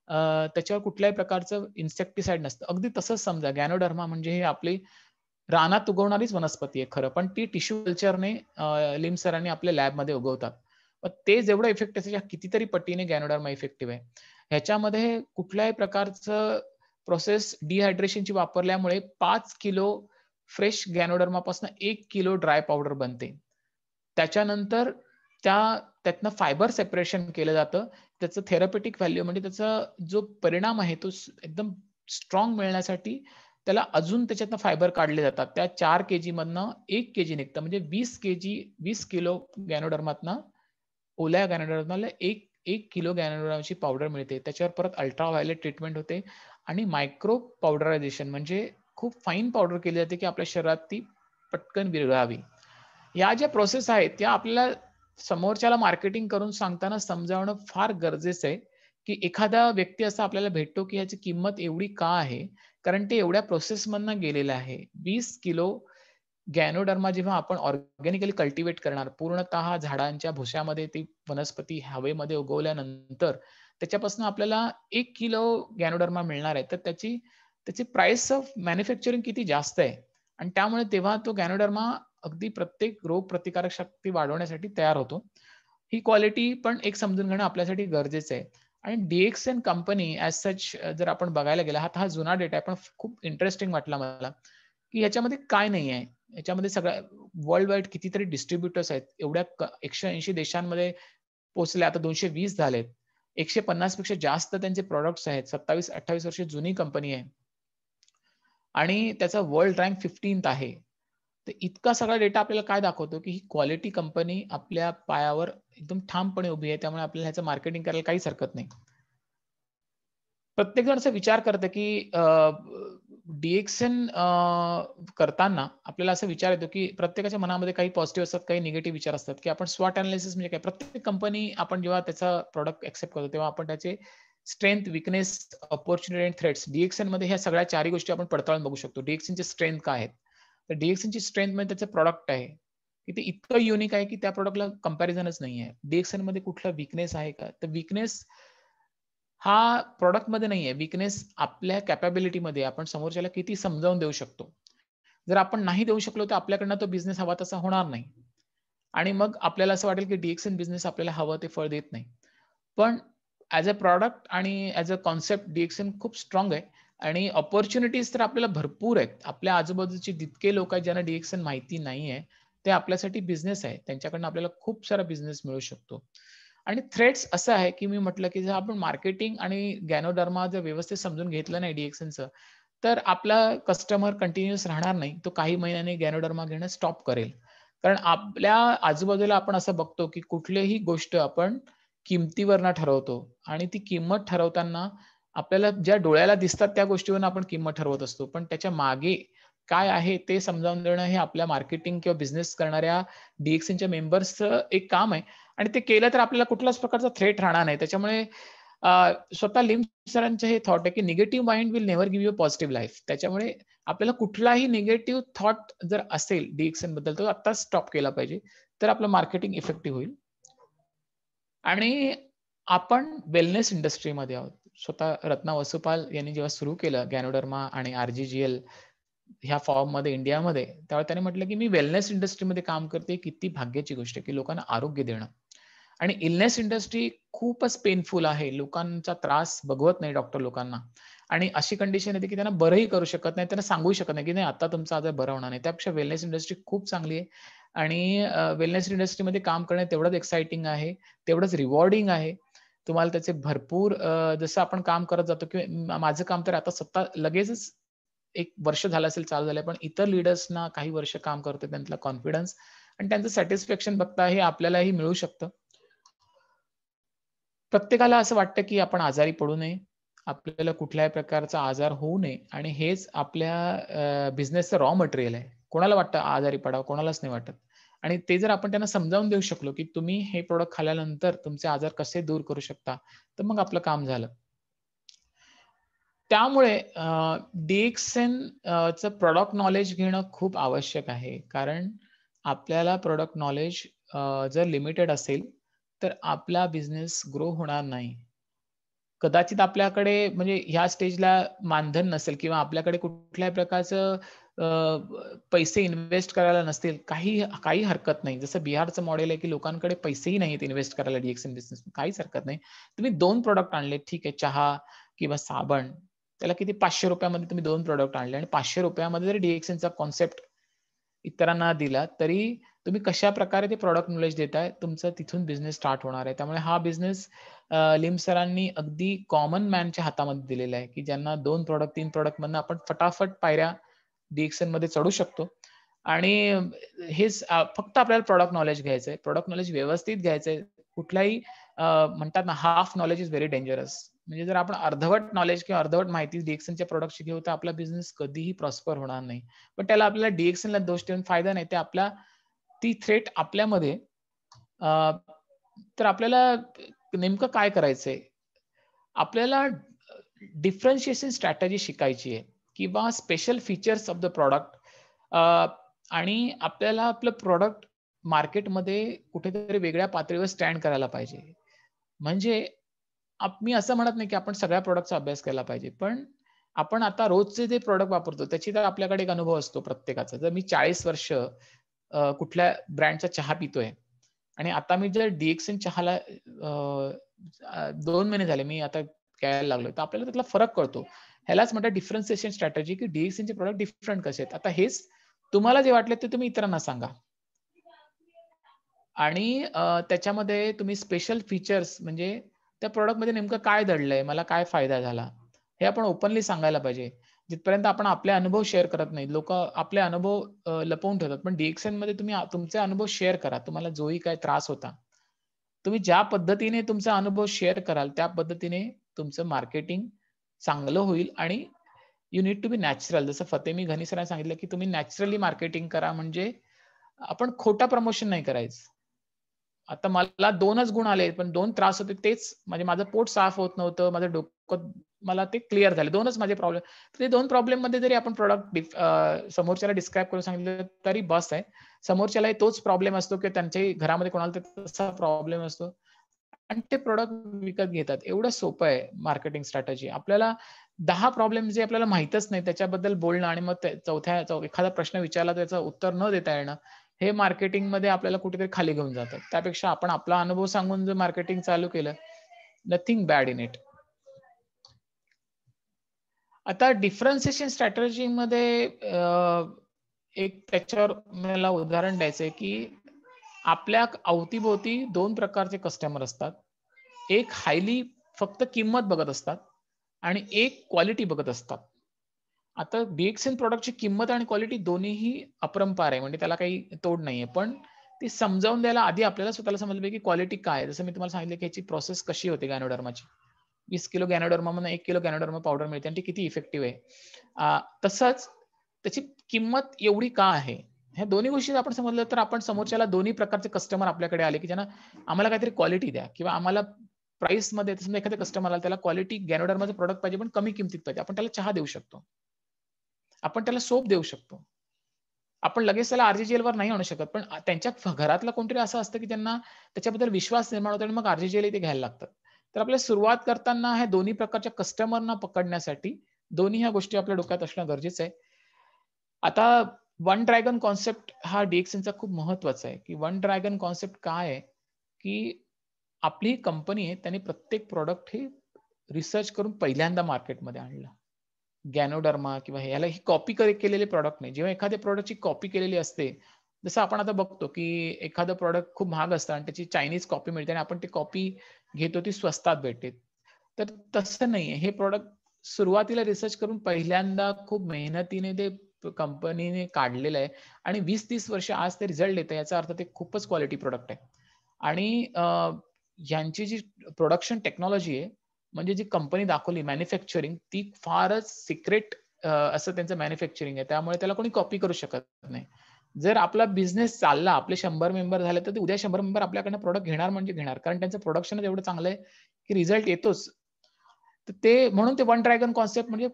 अ, त्याच्यावर कुठल्याही प्रकारचं इन्सेक्टिसाइड नसतं. अगदी तसंच समजा गॅनोडर्मा म्हणजे हे आपली रानात उगवणारीच वनस्पती आहे खरं, पण ती टिश्यू कल्चरने लिम सरांनी आपल्या लॅबमध्ये उगवतात. मग ते जेवढं इफेक्टिव्ह आहे त्याच्या कितीतरी पटीने गॅनोडर्मा इफेक्टिव्ह आहे. ह्याच्यामध्ये कुठल्याही प्रकारचं प्रोसेस डिहायड्रेशनची वापरल्यामुळे 5 किलो फ्रेश गॅनोडर्मापासून 1 किलो ड्राय पावडर बनते. त्याच्यानंतर त्यातनं फायबर सेपरेशन केलं जातं. त्याचं थेरप्युटिक व्हॅल्यू म्हणजे त्याचा जो परिणाम आहे तो एकदम स्ट्राँग मिळण्यासाठी त्याला अजून त्याच्यातनं फायबर काढले जातात. त्या 4 केजीमधनं 1 केजी निघतं. म्हणजे 20 किलो गॅनोडर्मातनं ओल्या गॅनोडर्माला 1 किलो गॅनोडर्माची पावडर मिळते. त्याच्यावर परत अल्ट्राव्हायोलेट ट्रीटमेंट होते आणि मायक्रो पावडरायझेशन म्हणजे खूप फाईन पावडर केली जाते, की आपल्या शरीरात ती पटकन विरघळावी. या ज्या प्रोसेस आहेत त्या आपल्याला समोरच्याला मार्केटिंग करून सांगताना समजावणं फार गरजेचं आहे, की एखादा व्यक्ती असा आपल्याला भेटतो, की ह्याची किंमत एवढी का आहे? कारण ते एवढ्या प्रोसेसमधनं गेलेलं आहे. 20 किलो गॅनोडर्मा जेव्हा आपण ऑर्गॅनिकली कल्टिव्हेट करणार, पूर्णतः झाडांच्या भुस्यामध्ये ती वनस्पती हवेमध्ये उगवल्यानंतर त्याच्यापासून आपल्याला 1 किलो गॅनोडर्मा मिळणार आहे. तर त्याची प्राइस ऑफ मॅन्युफॅक्चरिंग किती जास्त आहे आणि त्यामुळे तेव्हा तो गॅनोडर्मा अगदी प्रत्येक रोग प्रतिकारक शक्ती वाढवण्यासाठी तयार होतो. ही क्वालिटी पण एक समजून घेणं आपल्यासाठी गरजेचं आहे. आणि DXN कंपनी ॲज सच जर आपण बघायला गेला, हा जुना डेटा आहे, पण खूप इंटरेस्टिंग वाटला मला, की ह्याच्यामध्ये काय नाही आहे. ह्याच्यामध्ये सगळ्या वर्ल्ड वाईड कितीतरी डिस्ट्रिब्युटर्स आहेत. एवढ्या 180 देशांमध्ये पोहोचले, आता 220 झालेत. 150 पेक्षा जास्त त्यांचे प्रॉडक्ट्स आहेत. 27-28 वर्ष जुनी कंपनी आहे. आणि त्याचा वर्ल्ड रँक 15th आहे. तर इतका सगळा डेटा आपल्याला काय दाखवतो, की ही क्वालिटी कंपनी आपल्या पायावर एकदम ठामपणे उभी आहे. त्यामुळे आपल्याला ह्याचं मार्केटिंग करायला काहीच हरकत नाही. प्रत्येकजण असा विचार करतं, की करताना आपल्याला असा विचार येतो, की प्रत्येकाच्या मनामध्ये काही पॉझिटिव्ह असतात, काही निगेटिव्ह विचार असतात, की आपण स्वॉट एनालिसिस म्हणजे काय? प्रत्येक कंपनी आपण जेव्हा त्याचा प्रॉडक्ट एक्सेप्ट करतो, तेव्हा आपण त्याचे स्ट्रेंथ, वीकनेस, अपॉर्च्युनिटी आणि थ्रेट्स DXNमध्ये ह्या सगळ्या 4ही गोष्टी आपण पडताळून बघू शकतो. DXNची स्ट्रेंथ काय आहेत? तर DXNची स्ट्रेंथ म्हणजे त्याचं प्रॉडक्ट आहे, की ते इतकं युनिक आहे, की त्या प्रॉडक्टला कंपॅरिझनच नाहीये. DXNमध्ये कुठला वीकनेस आहे का? तर वीकनेस हा प्रॉडक्टमध्ये नाहीये. वीकनेस आपल्या कॅपॅबिलिटीमध्ये आपण समोरच्याला किती समजावून देऊ शकतो. जर आपण नाही देऊ शकलो, तर आपल्याकडनं तो बिझनेस हवा तसा होणार नाही. आणि मग आपल्याला असं वाटेल, की DXN बिझनेस आपल्याला हवं ते फळ देत नाही. पण ॲज अ प्रॉडक्ट आणि ॲज अ कॉन्सेप्ट DXN खूप स्ट्राँग आहे आणि अपॉर्च्युनिटीज तर आपल्याला भरपूर आहेत. आपल्या आजूबाजूचे जितके लोक आहेत ज्यांना DXN माहिती नाहीये, ते आपल्यासाठी बिझनेस आहे. त्यांच्याकडनं आपल्याला खूप सारा बिझनेस मिळू शकतो. आणि थ्रेट्स असं आहे, की मी म्हटलं, की जर आपण मार्केटिंग आणि गॅनोडर्मा जर व्यवस्थित समजून घेतलं नाही DXNचं, तर आपला कस्टमर कंटिन्यूअस राहणार नाही. तो काही महिन्यांनी गॅनोडर्मा घेणं स्टॉप करेल. कारण आपल्या आजूबाजूला आपण असं बघतो, की कुठलीही गोष्ट आपण किमतीवरनं ठरवतो आणि ती किंमत ठरवताना आपल्याला ज्या डोळ्याला दिसतात त्या गोष्टीवरून आपण किंमत ठरवत असतो. पण त्याच्या मागे काय आहे ते समजावून देणं हे आपल्या मार्केटिंग किंवा बिझनेस करणाऱ्या DXNच्या मेंबर्सचं एक काम आहे आणि ते केलं तर आपल्याला कुठल्याच प्रकारचा थ्रेट राहणार नाही. त्याच्यामुळे स्वतः लिम सरांचं हे थॉट आहे, की negative mind will never give you a positive life. त्याच्यामुळे आपल्याला कुठलाही निगेटिव्ह थॉट जर असेल DXN बद्दल, तो आत्ताच स्टॉप केला पाहिजे. तर आपलं मार्केटिंग इफेक्टिव्ह होईल. आणि आपण वेलनेस इंडस्ट्रीमध्ये आहोत. स्वतः रत्ना वसुपाल यांनी जेव्हा सुरू केलं गॅनोडर्मा आणि RGGL ह्या फॉर्ममध्ये इंडियामध्ये, तेव्हा त्याने म्हटलं की मी वेलनेस इंडस्ट्रीमध्ये काम करते. किती भाग्याची गोष्ट आहे की लोकांना आरोग्य देणं. आणि इलनेस इंडस्ट्री खूपच पेनफुल आहे. लोकांचा त्रास बघवत नाही डॉक्टर लोकांना. आणि अशी कंडिशन येते की त्यांना बरंही करू शकत नाही. त्यांना सांगू शकत नाही की नाही आता तुमचा आजार बरा होणार नाही. त्यापेक्षा वेलनेस इंडस्ट्री खूप चांगली आहे. आणि वेलनेस इंडस्ट्रीमध्ये काम करणं तेवढंच एक्साइटिंग आहे, तेवढंच रिवॉर्डिंग आहे. तुम्हाला त्याचे भरपूर जसं आपण काम करत जातो किंवा माझं काम तर आता स्वतः लगेचच 1 वर्ष झालं असेल चालू झालंय. पण इतर लीडर्सना काही वर्ष काम करतोय त्यांचा कॉन्फिडन्स आणि त्यांचं सॅटिस्फॅक्शन बघता हे आपल्यालाही मिळू शकतं. प्रत्येकाला असं वाटतं की आपण आजारी पडू नये. आपल्याला कुठल्याही प्रकारचा आजार होऊ नये आणि हेच आपल्या बिझनेसचं रॉ मटेरियल आहे. कोणाला वाटतं आजारी पडावं? कोणालाच नाही वाटत. आणि ते जर आपण त्यांना समजावून देऊ शकलो, की तुम्ही हे प्रॉडक्ट खाल्ल्यानंतर तुमचे आजार कसे दूर करू शकता, तर मग आपलं काम झालं. त्यामुळे DXN चं प्रॉडक्ट नॉलेज घेणं खूप आवश्यक आहे. कारण आपल्याला प्रॉडक्ट नॉलेज जर लिमिटेड असेल, तर आपला बिझनेस ग्रो होणार नाही. कदाचित आपल्याकडे म्हणजे ह्या स्टेजला मानधन नसेल किंवा आपल्याकडे कुठल्याही प्रकारचं पैसे इन्व्हेस्ट करायला नसतील, काही काही हरकत नाही. जसं बिहारचं मॉडेल आहे, की लोकांकडे पैसेही नाहीयेत इन्व्हेस्ट करायला DXN बिझनेस काहीच हरकत नाही. तुम्ही 2 प्रॉडक्ट आणले, ठीक आहे. चहा किंवा साबण. त्याला किती ₹500 मध्ये तुम्ही 2 प्रॉडक्ट आणले आणि ₹500 मध्ये जरी DXNचा कन्सेप्ट इतरांना दिला, तरी तुम्ही कशाप्रकारे ते प्रॉडक्ट नॉलेज देताय, तुमचा तिथून बिझनेस स्टार्ट होणार आहे. त्यामुळे हा बिझनेस लिम सरांनी अगदी कॉमन मॅनच्या हातामध्ये दिलेला आहे, की ज्यांना 2 प्रॉडक्ट, 3 प्रॉडक्टमधनं आपण फटाफट पायऱ्या DXNमध्ये चढू शकतो. आणि हेच फक्त आपल्याला प्रॉडक्ट नॉलेज घ्यायचं आहे. प्रॉडक्ट नॉलेज व्यवस्थित घ्यायचं आहे. कुठल्याही म्हणतात ना, half knowledge is very dangerous. म्हणजे जर आपण अर्धवट नॉलेज किंवा अर्धवट माहिती DXNच्या प्रॉडक्टची घेऊ, तर आपला बिझनेस कधीही प्रॉस्पर होणार नाही. पण त्याला आपल्याला DXNला दोष देऊन फायदा नाही. ते आपला ती थ्रेट आपल्यामध्ये तर आपल्याला नेमकं काय करायचंय? आपल्याला डिफरन्शिएशन स्ट्रॅटेजी शिकायची आहे किंवा special features of the product आणि आपल्याला आपलं प्रॉडक्ट मार्केटमध्ये कुठेतरी वेगळ्या पातळीवर स्टँड करायला पाहिजे. म्हणजे मी असं म्हणत नाही, की आपण सगळ्या प्रॉडक्टचा अभ्यास केला पाहिजे. पण आपण आता रोजचे जे प्रॉडक्ट वापरतो, त्याची तर आपल्याकडे एक अनुभव असतो प्रत्येकाचा. जर मी 40 वर्ष कुठल्या ब्रँडचा चहा पितोय आणि आता मी जर DXN चहाला 2 महिने झाले मी आता घ्यायला लागलोय, तर आपल्याला त्यातला फरक कळतो. ह्यालाच म्हणतात डिफरन्सिएशन स्ट्रॅटेजी, की DXNचे प्रॉडक्ट डिफरंट कसे आहेत. आता हेच तुम्हाला जे वाटले ते तुम्ही इतरांना सांगा. आणि त्याच्यामध्ये तुम्ही स्पेशल फीचर्स म्हणजे त्या प्रॉडक्टमध्ये नेमकं काय दडलंय? मला काय फायदा झाला? हे आपण ओपनली सांगायला पाहिजे. जिथपर्यंत आपण आपले अनुभव शेअर करत नाही. लोकं आपले अनुभव लपवून ठेवतात. पण DXNमध्ये तुम्ही तुमचे अनुभव शेअर करा. तुम्हाला जोही काही त्रास होता. तुम्ही ज्या पद्धतीने तुमचा अनुभव शेअर कराल, त्या पद्धतीने तुमचं मार्केटिंग चांगलं होईल आणि you need to be natural. जसं फतेमी घनी सरांनी सांगितलं, की तुम्ही नॅचरली मार्केटिंग करा. म्हणजे आपण खोटा प्रमोशन नाही करायचं. आता मला 2च गुण आले, पण 2 त्रास होते तेच म्हणजे माझं पोट साफ होत नव्हतं. माझं डोकं मला ते क्लिअर झाले. 2च माझे प्रॉब्लेम. ते 2 प्रॉब्लेममध्ये जरी आपण प्रॉडक्ट समोरच्याला डिस्क्राईब करून सांगितलं तरी बस आहे. समोरच्यालाही तोच प्रॉब्लेम असतो किंवा त्यांच्याही घरामध्ये कोणाला तरी तसा प्रॉब्लेम असतो आणि ते प्रॉडक्ट विकत घेतात. एवढं सोपं आहे मार्केटिंग स्ट्रॅटेजी. आपल्याला 10 प्रॉब्लेम जे आपल्याला माहीतच नाही त्याच्याबद्दल बोलणं आणि मग एखादा प्रश्न विचारला त्याचं उत्तर न देता येणं, हे मार्केटिंगमध्ये आपल्याला कुठेतरी खाली घेऊन जातं. त्यापेक्षा आपण आपला अनुभव सांगून जर मार्केटिंग चालू केलं, नथिंग बॅड इन इट. आता डिफरन्सिएशन स्ट्रॅटेजीमध्ये एक त्याच्यावर मला उदाहरण द्यायचंय, की आपल्या अवतीभोवती 2 प्रकारचे कस्टमर असतात. एक हायली फक्त किंमत बघत असतात आणि एक क्वालिटी बघत असतात. आता DXN प्रॉडक्टची किंमत आणि क्वालिटी दोन्हीही अपरंपार आहे. म्हणजे त्याला काही तोड नाहीये. पण ती समजावून द्यायला आधी आपल्याला स्वतःला समजलं पाहिजे, की क्वालिटी काय आहे? जसं मी तुम्हाला सांगितलं, की ह्याची प्रोसेस कशी होते गॅनोडर्माची. 20 किलो गॅनोडर्मामधून 1 किलो गॅनोडर्मा पावडर मिळते आणि ती किती इफेक्टिव्ह आहे. तसंच त्याची किंमत एवढी का आहे? ह्या दोन्ही गोष्टी आपण समजलं तर आपण समोरच्याला दोन्ही प्रकारचे कस्टमर आपल्याकडे आले, की ज्यांना आम्हाला काहीतरी क्वालिटी द्या किंवा आम्हाला प्राईसमध्ये समजा एखादा कस्टमर आला त्याला क्वालिटी गॅनोडर्माचं प्रॉडक्ट पाहिजे पण कमी किमतीत पाहिजे. आपण त्याला चहा देऊ शकतो. आपण त्याला सोप देऊ शकतो. आपण लगेच त्याला RGGLवर नाही आणू शकत. पण त्यांच्या घरातलं कोणतरी असं असतं, की त्यांना त्याच्याबद्दल विश्वास निर्माण होतो आणि मग RGGL ते घ्यायला लागतात. तर आपल्याला सुरुवात करताना ह्या दोन्ही प्रकारच्या कस्टमरना पकडण्यासाठी दोन्ही ह्या गोष्टी आपल्या डोक्यात असणं गरजेचं आहे. आता वन ड्रॅगन कॉन्सेप्ट हा DXNचा खूप महत्वाचा आहे, की वन ड्रॅगन कॉन्सेप्ट काय आहे, की आपली कंपनी आहे त्याने प्रत्येक प्रॉडक्ट हे रिसर्च करून पहिल्यांदा मार्केटमध्ये आणलं. गॅनोडर्मा किंवा ह्याला ही कॉपी केलेले प्रॉडक्ट नाही. जेव्हा एखाद्या प्रॉडक्टची कॉपी केलेली असते, जसं आपण आता बघतो, की एखादं प्रॉडक्ट खूप महाग असतं आणि त्याची चायनीज कॉपी मिळते आणि आपण ती कॉपी घेतो, ती स्वस्तात भेटते. तर तसं नाहीये. हे प्रॉडक्ट सुरुवातीला रिसर्च करून पहिल्यांदा खूप मेहनतीने ते कंपनीने काढलेलं आहे आणि 20-30 वर्ष आज ते रिझल्ट देतंय याचा अर्थ ते खूपच क्वालिटी प्रॉडक्ट आहे. आणि ह्यांची जी प्रोडक्शन टेक्नॉलॉजी आहे, म्हणजे जी कंपनी दाखवली मॅन्युफॅक्चरिंग ती फारच सिक्रेट असं त्यांचं मॅन्युफॅक्चरिंग आहे. त्यामुळे त्याला कोणी कॉपी करू शकत नाही. जर आपला बिझनेस चालला, आपले 100 मेंबर झाले, तर ते उद्या 100 मेंबर आपल्याकडनं प्रॉडक्ट घेणार म्हणजे घेणार. कारण त्यांचं प्रोडक्शनच एवढं चांगलं आहे, की रिझल्ट येतोच. तर ते म्हणून ते वन ड्रॅगन कॉन्सेप्ट म्हणजे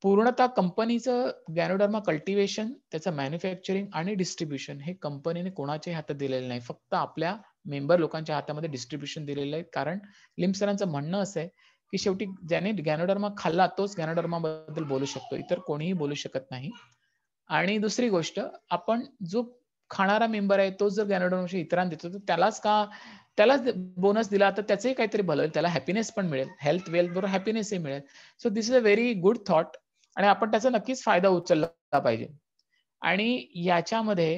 पूर्णतः कंपनीचं गॅनोडर्मा कल्टिव्हेशन, त्याचं मॅन्युफॅक्चरिंग आणि डिस्ट्रिब्युशन हे कंपनीने कोणाच्याही हातात दिलेलं नाही. फक्त आपल्या मेंबर लोकांच्या हातामध्ये डिस्ट्रिब्युशन दिलेलं आहे. कारण लिम सरांचं म्हणणं असं आहे, की शेवटी ज्याने गॅनोडर्मा खाल्ला तोच गॅनोडर्माबद्दल बोलू शकतो. इतर कोणीही बोलू शकत नाही. आणि दुसरी गोष्ट, आपण जो खाणारा मेंबर आहे तोच जर गॅनोडर्माशी इतरांना देतो, तर त्यालाच बोनस दिला तर त्याचंही काहीतरी भलं होईल. त्याला हॅपीनेस पण मिळेल. हेल्थ, वेल्थ बरोबर हॅपीनेसही मिळेल. So this is a very good thought आणि आपण त्याचा नक्कीच फायदा उचलला पाहिजे. आणि याच्यामध्ये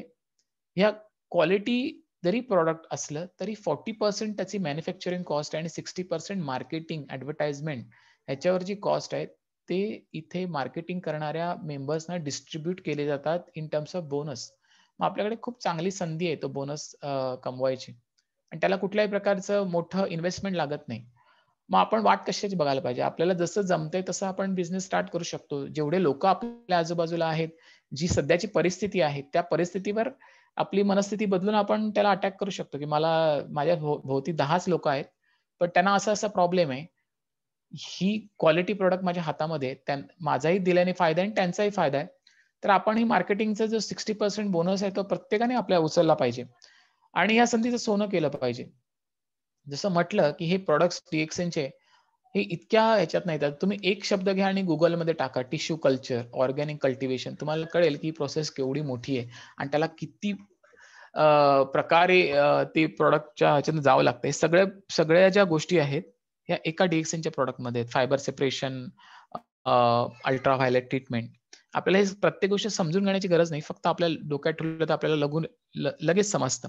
ह्या क्वालिटी जरी प्रॉडक्ट असलं, तरी 40% त्याची मॅन्युफॅक्चरिंग कॉस्ट आणि 60% मार्केटिंग, ॲडव्हर्टाइजमेंट ह्याच्यावर जी कॉस्ट आहे, ते इथे मार्केटिंग करणाऱ्या मेंबर्सना डिस्ट्रिब्यूट केले जातात इन टर्म्स ऑफ बोनस. मग आपल्याकडे खूप चांगली संधी आहे तो बोनस कमवायची आणि त्याला कुठल्याही प्रकारचं मोठं इन्व्हेस्टमेंट लागत नाही. मग आपण वाट कशाची बघायला पाहिजे? आपल्याला जसं जमतंय तसं आपण बिझनेस स्टार्ट करू शकतो. जेवढे लोकं आपल्या आजूबाजूला आहेत, जी सध्याची परिस्थिती आहे, त्या परिस्थितीवर आपली मनस्थिती बदलून आपण त्याला अटॅक करू शकतो, की मला माझ्या भोवती 10च लोकं आहेत, पण त्यांना असा-असा प्रॉब्लेम आहे. ही क्वालिटी प्रॉडक्ट माझ्या हातामध्ये आहे. माझाही दिल्याने फायदा आहे आणि त्यांचाही फायदा आहे. तर आपण ही मार्केटिंगचा जो 60% बोनस आहे, तो प्रत्येकाने आपल्या उचलला पाहिजे आणि या संधीचं सोनं केलं पाहिजे. जसं म्हटलं, की हे प्रॉडक्ट्स DXNचे हे इतक्या ह्याच्यात नाही येतात. तुम्ही एक शब्द घ्या आणि Googleमध्ये टाका टिश्यू कल्चर, ऑर्गॅनिक कल्टिव्हेशन. तुम्हाला कळेल की प्रोसेस केवढी मोठी आहे आणि त्याला किती प्रकारे ते प्रॉडक्टच्या ह्याच्यातून जावं लागतं. सगळ्या ज्या गोष्टी आहेत, ह्या एका DXNच्या प्रॉडक्टमध्ये आहेत. Fibre separation, ultraviolet treatment. आपल्याला हे प्रत्येक गोष्ट समजून घेण्याची गरज नाही. फक्त आपल्या डोक्यात ठेवलं तर आपल्याला लगेच समजतं.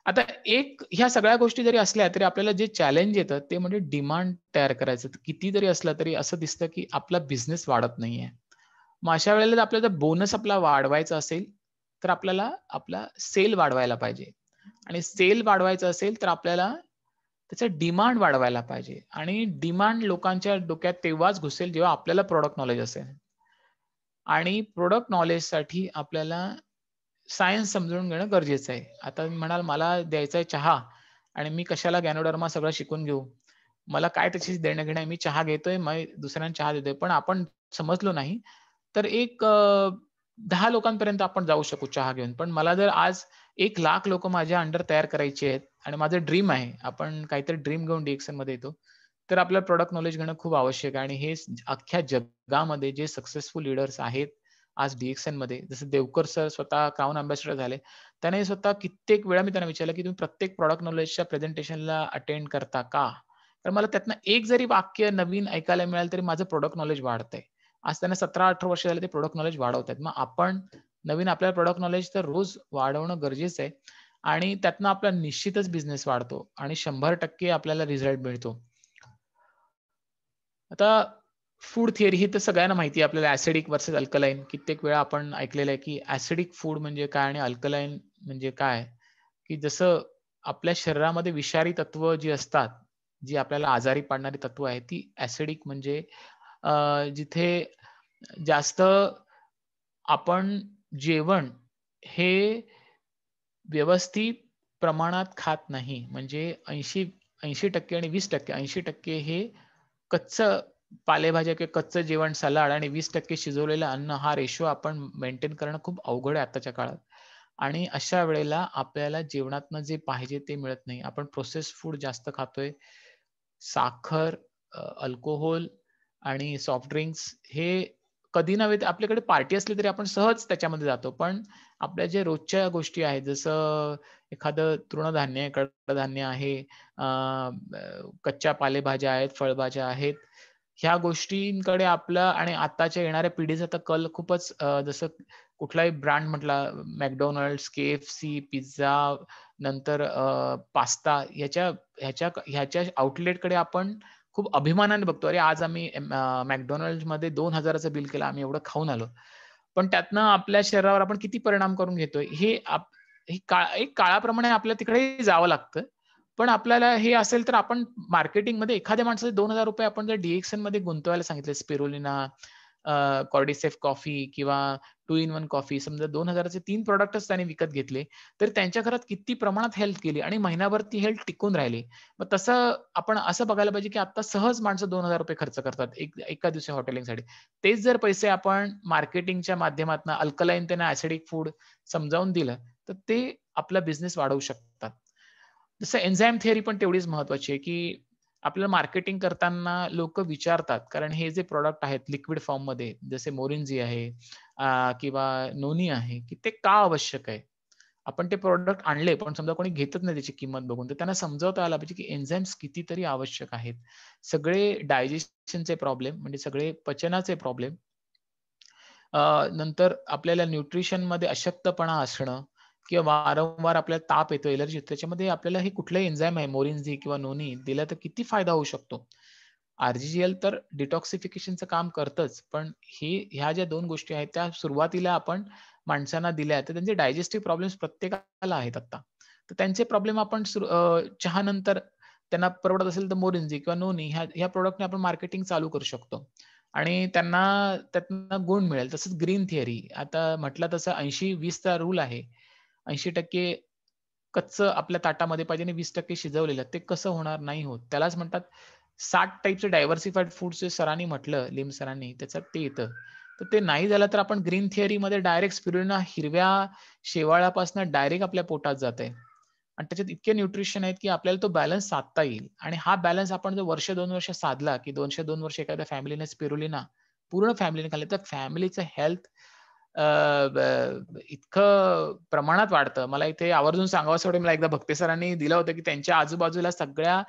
आता एक ह्या सगळ्या गोष्टी जरी असल्या तरी आपल्याला जे चॅलेंज येतं ते म्हणजे डिमांड तयार करायचं. किती जरी असलं तरी असं दिसतं की आपला बिझनेस वाढत नाहीये. मग अशा वेळेला जर आपल्याला बोनस आपला वाढवायचा असेल, तर आपल्याला आपला सेल वाढवायला पाहिजे आणि सेल वाढवायचं असेल तर आपल्याला त्याचं डिमांड वाढवायला पाहिजे आणि डिमांड लोकांच्या डोक्यात तेव्हाच घुसेल जेव्हा आपल्याला प्रॉडक्ट नॉलेज असेल आणि प्रॉडक्ट नॉलेजसाठी आपल्याला सायन्स समजून घेणं गरजेचं आहे. आता मी म्हणाल मला द्यायचा आहे चहा आणि मी कशाला गॅनोडर्मा सगळं शिकून घेऊ. मला काय त्याची देणं-घेणं आहे. मी चहा घेतोय, मग दुसऱ्यांना चहा देतोय. पण आपण समजलो नाही, तर एक 10 लोकांपर्यंत आपण जाऊ शकू चहा घेऊन. पण मला जर आज 1,00,000 लोकं माझ्या अंडर तयार करायची आहेत आणि माझं ड्रीम आहे. आपण काहीतरी ड्रीम घेऊन DXNमध्ये येतो. तर आपल्याला प्रॉडक्ट नॉलेज घेणं खूप आवश्यक आहे आणि हे अख्ख्या जगामध्ये जे सक्सेसफुल लीडर्स आहेत आज DXNमध्ये, जसं देवकर सर स्वतः क्राउन अँबॅसेडर झाले. त्याने स्वतः कित्येक वेळा मी त्यांना विचारलं, की तुम्ही प्रत्येक प्रॉडक्ट नॉलेजच्या प्रेझेंटेशनला अटेंड करता का? तर मला त्यातनं एक जरी वाक्य नवीन ऐकायला मिळालं तरी माझं प्रॉडक्ट नॉलेज वाढतंय. आज त्यांना 17-18 वर्ष झाले ते प्रॉडक्ट नॉलेज वाढवतायत. मग आपण नवीन आपल्याला प्रॉडक्ट नॉलेज तर रोज वाढवणं गरजेचं आहे आणि त्यातनं आपला निश्चितच बिझनेस वाढतो आणि 100% आपल्याला रिझल्ट मिळतो. आता फूड थिअरी ही तर सगळ्यांना माहिती आहे आपल्याला ॲसिडिक व्हर्सेस अल्कलाईन. कित्येक वेळा आपण ऐकलेलं आहे, की ॲसिडिक फूड म्हणजे काय आणि अल्कलाईन म्हणजे काय? की जसं आपल्या शरीरामध्ये विषारी तत्व जी असतात, जी आपल्याला आजारी पाडणारी तत्व आहेत, ती ॲसिडिक म्हणजे जिथे जास्त आपण जेवण हे व्यवस्थित प्रमाणात खात नाही. म्हणजे 80% आणि 20% 80% हे कच्चं पालेभाज्या किंवा कच्चं जेवण, सलाड आणि 20% शिजवलेलं अन्न हा रेशो आपण मेंटेन करणं खूप अवघड आहे आत्ताच्या काळात. आणि अशा वेळेला आपल्याला जेवणातनं जे पाहिजे ते मिळत नाही. आपण प्रोसेस्ड फूड जास्त खातोय. साखर, अल्कोहोल आणि सॉफ्ट ड्रिंक्स हे कधी नव्हे तर आपल्याकडे पार्टी असली तरी आपण सहज त्याच्यामध्ये जातो. पण आपल्या जे रोजच्या गोष्टी आहेत, जसं एखादं तृणधान्य आहे, कडधान्य आहे, कच्च्या पालेभाज्या आहेत, फळभाज्या आहेत. ह्या गोष्टींकडे आपला आणि आताच्या येणाऱ्या पिढीचा तर कल खूपच जसं कुठलाही ब्रँड म्हटला, McDonald's, KFC, पिझ्झा, नंतर पास्ता ह्याच्या आउटलेटकडे आपण खूप अभिमानाने बघतो. अरे, आज आम्ही McDonald'sमध्ये 2,000चं बिल केलं. आम्ही एवढं खाऊन आलो. पण त्यातनं आपल्या शरीरावर आपण किती परिणाम करून घेतोय, हे एक काळाप्रमाणे आपल्याला तिकडे जावं लागतं. पण आपल्याला हे असेल तर आपण मार्केटिंगमध्ये एखाद्या माणसाचे ₹2,000 आपण जर DXNमध्ये गुंतवायला सांगितले, स्पिरुलिना, कॉर्डिसेफ कॉफी किंवा 2 इन 1 कॉफी, समजा 2,000चे 3 प्रॉडक्टच त्याने विकत घेतले, तर त्यांच्या घरात किती प्रमाणात हेल्प केली आणि महिनाभर ती हेल्थ टिकून राहिली. मग तसं आपण असं बघायला पाहिजे, की आता सहज माणसं ₹2,000 खर्च करतात एका दिवशी हॉटेलिंगसाठी. तेच जर पैसे आपण मार्केटिंगच्या माध्यमातून अल्कलाईन त्यांना ॲसिडिक फूड समजावून दिलं, तर ते आपला बिझनेस वाढवू शकतात. जसं एन्झाईम थिअरी पण तेवढीच महत्त्वाची आहे, की आपल्याला मार्केटिंग करताना लोकं विचारतात, कारण हे जे प्रॉडक्ट आहेत लिक्विड फॉर्ममध्ये जसे मोरिनजी आहे किंवा नोनी आहे, की ते का आवश्यक आहे? आपण ते प्रॉडक्ट आणले, पण समजा कोणी घेतच नाही त्याची किंमत बघून, तर त्यांना समजावता आलं पाहिजे, की एन्झाईम्स कितीतरी आवश्यक आहेत. सगळे डायजेशनचे प्रॉब्लेम म्हणजे सगळे पचनाचे प्रॉब्लेम, नंतर आपल्याला न्यूट्रिशनमध्ये अशक्तपणा असणं किंवा वारंवार आपल्याला ताप येतो, एलर्जी होते, त्याच्यामध्ये आपल्याला हे कुठलंही एन्झाईम आहे, मोरिनजी किंवा नोनी दिलं तर किती फायदा होऊ शकतो. आर-जी-जी-एल तर डिटॉक्सिफिकेशनचं काम करतंच, पण ह्या ज्या 2 गोष्टी आहेत, त्या सुरुवातीला आपण माणसांना दिल्या, तर त्यांचे डायजेस्टिव्ह प्रॉब्लेम्स प्रत्येकाला आहेत आता. तर त्यांचे प्रॉब्लेम आपण चहानंतर त्यांना परवडत असेल तर मोरिनजी किंवा नोनी ह्या प्रॉडक्टने आपण मार्केटिंग चालू करू शकतो. आणि त्यांना त्यातनं गुण मिळेल. तसंच ग्रीन थिअरी आता म्हटलं तसं 80-20 चा रूल आहे. 80% कच्चं आपल्या ताटामध्ये पाहिजे आणि 20% शिजवलेलं. ते कसं होणार? नाही होत. त्यालाच म्हणतात 60 टाइप्सचे डायव्हर्सिफाईड फूड्स जे सरांनी म्हटलं, लिम सरांनी, त्याच्यात ते येतं. तर ते नाही झालं तर आपण ग्रीन थिअरीमध्ये डायरेक्ट स्पिरुलिना हिरव्या शेवाळापासून डायरेक्ट आपल्या पोटात जातंय. आणि त्याच्यात इतके न्यूट्रिशन आहेत, की आपल्याला तो बॅलन्स साधता येईल. आणि हा बॅलन्स आपण जर वर्ष 2 वर्ष साधला, की 202 वर्ष एखाद्या फॅमिलीने स्पिरुलिना पूर्ण फॅमिलीने खाल्लं, तर फॅमिलीचं हेल्थ इतकं प्रमाणात वाढतं. मला इथे आवर्जून सांगावसं वाटेल, मला एकदा भक्ते सरांनी दिलं होतं, की त्यांच्या आजूबाजूला सगळ्या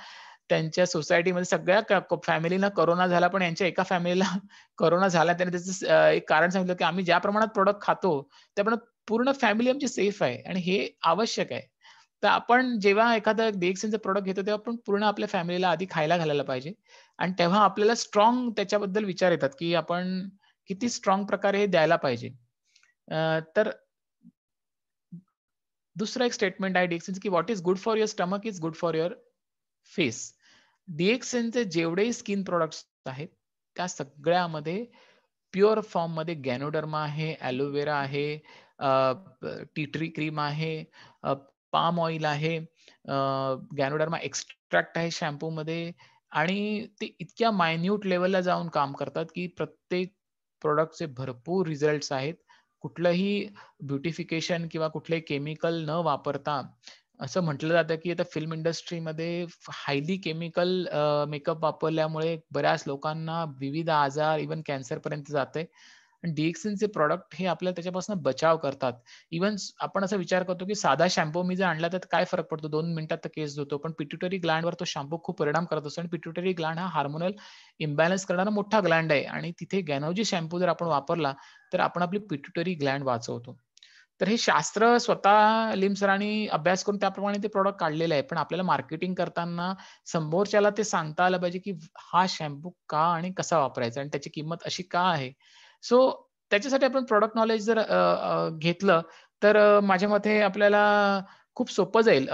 त्यांच्या सोसायटीमध्ये सगळ्या फॅमिलीला कोरोना झाला, पण यांच्या एका फॅमिलीला कोरोना झाला. त्याने त्याचं एक कारण सांगितलं, की आम्ही ज्या प्रमाणात प्रॉडक्ट खातो, त्या प्रमाणात पूर्ण फॅमिली आमची सेफ आहे आणि हे आवश्यक आहे. तर आपण जेव्हा एखादं DXNचं प्रॉडक्ट घेतो, तेव्हा आपण पूर्ण आपल्या फॅमिलीला आधी खायला घालायला पाहिजे आणि तेव्हा आपल्याला स्ट्राँग त्याच्याबद्दल विचार येतात, की आपण किती स्ट्राँग प्रकारे हे द्यायला पाहिजे. तर दुसरं एक स्टेटमेंट आहे DXNचं, की "what is good for your stomach is good for your face." DXNचे जेवढेही स्किन प्रॉडक्ट्स आहेत, त्या सगळ्यामध्ये प्युअर फॉर्ममध्ये गॅनोडर्मा आहे, एलोवेरा आहे, टी ट्री क्रीम आहे, पाम ऑइल आहे, गॅनोडर्मा एक्स्ट्रॅक्ट आहे शॅम्पूमध्ये आणि ते इतक्या मायन्यूट लेव्हलला जाऊन काम करतात, की प्रत्येक प्रॉडक्टचे भरपूर रिझल्ट्स आहेत. कुठलंही ब्युटिफिकेशन किंवा कुठलंही केमिकल न वापरता असं म्हटलं जातं, की आता फिल्म इंडस्ट्रीमध्ये हायली केमिकल मेकअप वापरल्यामुळे बऱ्याच लोकांना विविध आजार, इव्हन कॅन्सरपर्यंत जातंय. आणि DXNचे प्रॉडक्ट हे आपल्याला त्याच्यापासून बचाव करतात. इव्हन आपण असा विचार करतो, की साधा शॅम्पू मी जर आणला तर काय फरक पडतो? 2 मिनिटात तर केस धुतो. पण पिट्युटरी ग्लँडवर तो शॅम्पू खूप परिणाम करत असतो आणि पिट्युटरी ग्लँड हा हार्मोनल इम्बॅलन्स करणारा मोठा ग्लँड आहे आणि तिथे गॅनोजी शॅम्पू जर आपण वापरला, तर आपण आपली पिट्युटरी ग्लँड वाचवतो. तर हे शास्त्र स्वतः लिम सरांनी अभ्यास करून त्याप्रमाणे ते प्रॉडक्ट काढलेलं आहे. पण आपल्याला मार्केटिंग करताना समोरच्याला ते सांगता आलं पाहिजे, की हा शॅम्पू का आणि कसा वापरायचा आणि त्याची किंमत अशी का आहे? सो त्याच्यासाठी आपण प्रॉडक्ट नॉलेज जर घेतलं, तर माझ्या मते आपल्याला खूप सोपं जाईल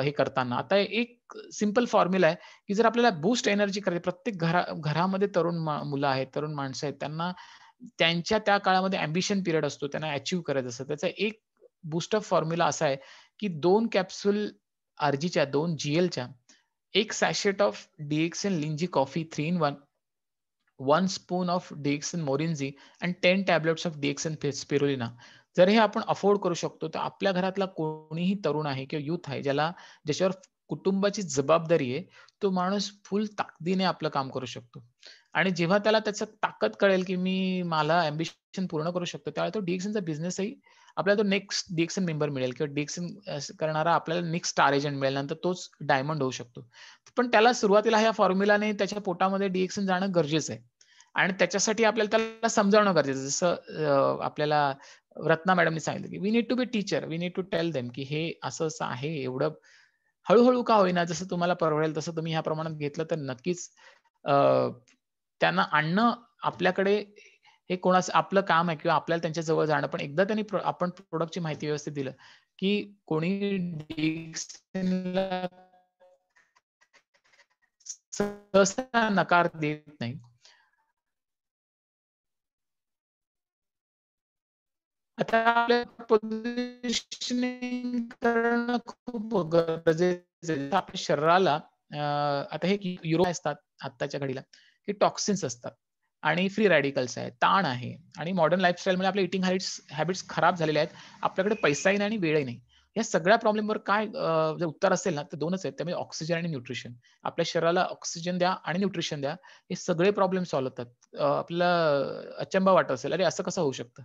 हे करताना. आता एक सिंपल फॉर्म्युला आहे, की जर आपल्याला बूस्ट एनर्जी करायची प्रत्येक घरामध्ये तरुण मुलं आहेत, तरुण माणसं आहेत. त्यांना त्यांच्या त्या काळामध्ये अँबिशन पिरियड असतो. त्यांना अचीव्ह करायचं असतं. त्याचा एक बूस्टअप फॉर्म्युला असा आहे, की 2 कॅप्सूल RGच्या 2 GLच्या 1 sachet of DXN Lingzhi coffee 3 in 1, 1 spoon of DXN Morinzhi आणि 10 टॅब्लेट्स ऑफ DXN स्पिरुलिना. जर हे आपण अफोर्ड करू शकतो, तर आपल्या घरातला कोणीही तरुण आहे किंवा यूथ आहे, ज्याच्यावर कुटुंबाची जबाबदारी आहे, तो माणूस फुल ताकदीने आपलं काम करू शकतो. आणि जेव्हा त्याला त्याचं ताकद कळेल, की मला अँबिशन पूर्ण करू शकतो, त्यावेळेला तो डी-एक्सनचा बिझनेसही आपल्याला तो नेक्स्ट डी-एक्सन मेंबर मिळेल किंवा डी-एक्सन करणारा आपल्याला नेक्स्ट स्टार एजंट मिळेल. नंतर तोच डायमंड होऊ शकतो. पण त्याला सुरुवातीला ह्या फॉर्म्युलाने त्याच्या पोटामध्ये डी-एक्सन जाणं गरजेचं आहे. आणि त्याच्यासाठी आपल्याला त्याला समजावणं गरजेचं आहे. जसं आपल्याला रत्ना मॅडमनी सांगितलं, की "we need to be teacher. We need to tell them, की हे असं-असं आहे. एवढं हळू का होईना, जसं तुम्हाला परवडेल तसं तुम्ही ह्या प्रमाणात घेतलं तर नक्कीच अ, त्यांना आणणं आपल्याकडे हे कोणाचं आपलं काम आहे किंवा आपल्याला त्यांच्या जवळ जाणं. पण एकदा त्यांनी आपण प्रॉडक्टची माहिती व्यवस्थित दिलं, की कोणी डिक्सनला सहसा नकार देत नाही. आता आपल्या पोझिशनिंग करणं खूप गरजेचं आहे. आपल्या शरीराला आता हे युरो असतात आत्ताच्या घडीला, हे टॉक्सिन्स असतात आणि फ्री रॅडिकल्स आहेत, ताण आहे आणि मॉडर्न लाईफस्टाईलमुळे आपल्या ईटिंग हॅबिट्स खराब झालेल्या आहेत. आपल्याकडे पैसाही नाही आणि वेळही नाही. या सगळ्या प्रॉब्लेमवर काय जर उत्तर असेल ना, तर 2च आहेत. त्यामध्ये ऑक्सिजन आणि न्यूट्रिशन. आपल्या शरीराला ऑक्सिजन द्या आणि न्यूट्रिशन द्या. हे सगळे प्रॉब्लेम सॉल्व्ह होतात. आपल्याला अचंबा वाटत असेल, "अरे, असं कसं होऊ शकतं?"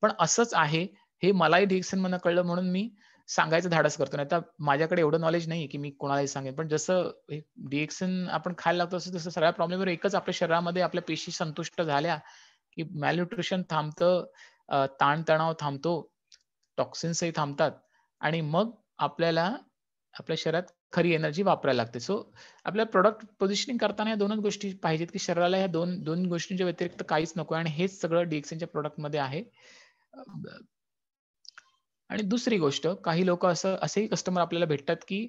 पण असंच आहे, हे मलाही डी-एक्सनमधनं कळलं म्हणून मी सांगायचं धाडस करतो. नाहीतर माझ्याकडे एवढं नॉलेज नाहीये, की मी कोणालाही सांगेन. पण जसं हे डी-एक्सन आपण खायला लागतो, तसं सगळ्या प्रॉब्लेमवर एकच आपल्या शरीरामध्ये आपल्या पेशी संतुष्ट झाल्या, की मॅलन्यूट्रिशन थांबतं, ताण-तणाव थांबतो, टॉक्सिन्सही थांबतात आणि मग आपल्याला आपल्या शरीरात खरी एनर्जी वापरायला लागते. सो आपल्या प्रॉडक्ट पोझिशनिंग करताना या 2च गोष्टी पाहिजेत, की शरीराला ह्या 2 गोष्टींच्या व्यतिरिक्त काहीच नको आणि हेच सगळं डी-एक्सनच्या प्रॉडक्टमध्ये आहे. अ, आणि दुसरी गोष्ट, काही लोकं असेही कस्टमर आपल्याला भेटतात, की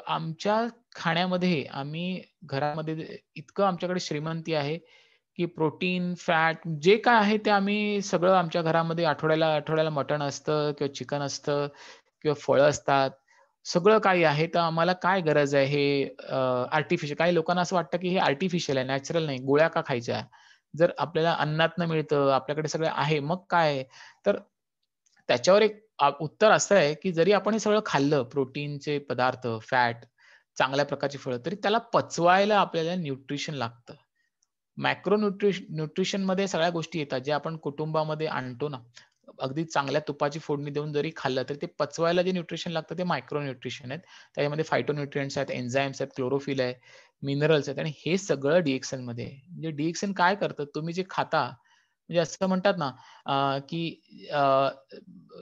आमच्या खाण्यामध्ये आम्ही घरामध्ये इतकं आमच्याकडे श्रीमंती आहे, की प्रोटीन, फॅट जे काय आहे ते आम्ही सगळं आमच्या घरामध्ये आठवड्याला मटण असतं किंवा चिकन असतं किंवा फळं असतात. सगळं काही आहे, तर आम्हाला काय गरज आहे हे आर्टिफिशियल काही लोकांना असं वाटतं, की हे आर्टिफिशियल आहे, नॅचरल नाही. गोळ्या का खायच्या? जर आपल्याला अन्नातनं मिळतं, आपल्याकडे सगळं आहे, मग काय आहे? तर त्याच्यावर एक उत्तर असं आहे, की जरी आपण हे सगळं खाल्लं, प्रोटीनचे पदार्थ, फॅट, चांगल्या प्रकारची फळं, तरी त्याला पचवायला आपल्याला न्यूट्रिशन लागतं. मॅक्रो न्यूट्रिशनमध्ये सगळ्या गोष्टी येतात, ज्या आपण कुटुंबामध्ये आणतो ना. अगदी चांगल्या तुपाची फोडणी देऊन जरी खाल्लं, तर ते पचवायला जे न्यूट्रिशन लागतं, ते मायक्रो न्यूट्रिशन आहेत. त्याच्यामध्ये फायटोन्यूट्रिएंट्स आहेत, एन्झाइम्स आहेत, क्लोरोफिल आहे, मिनरल्स आहेत आणि हे सगळं डी-एक्सनमध्ये आहे. म्हणजे डी-एक्सन काय करतं, तुम्ही जे खाता, म्हणजे असं म्हणतात ना, की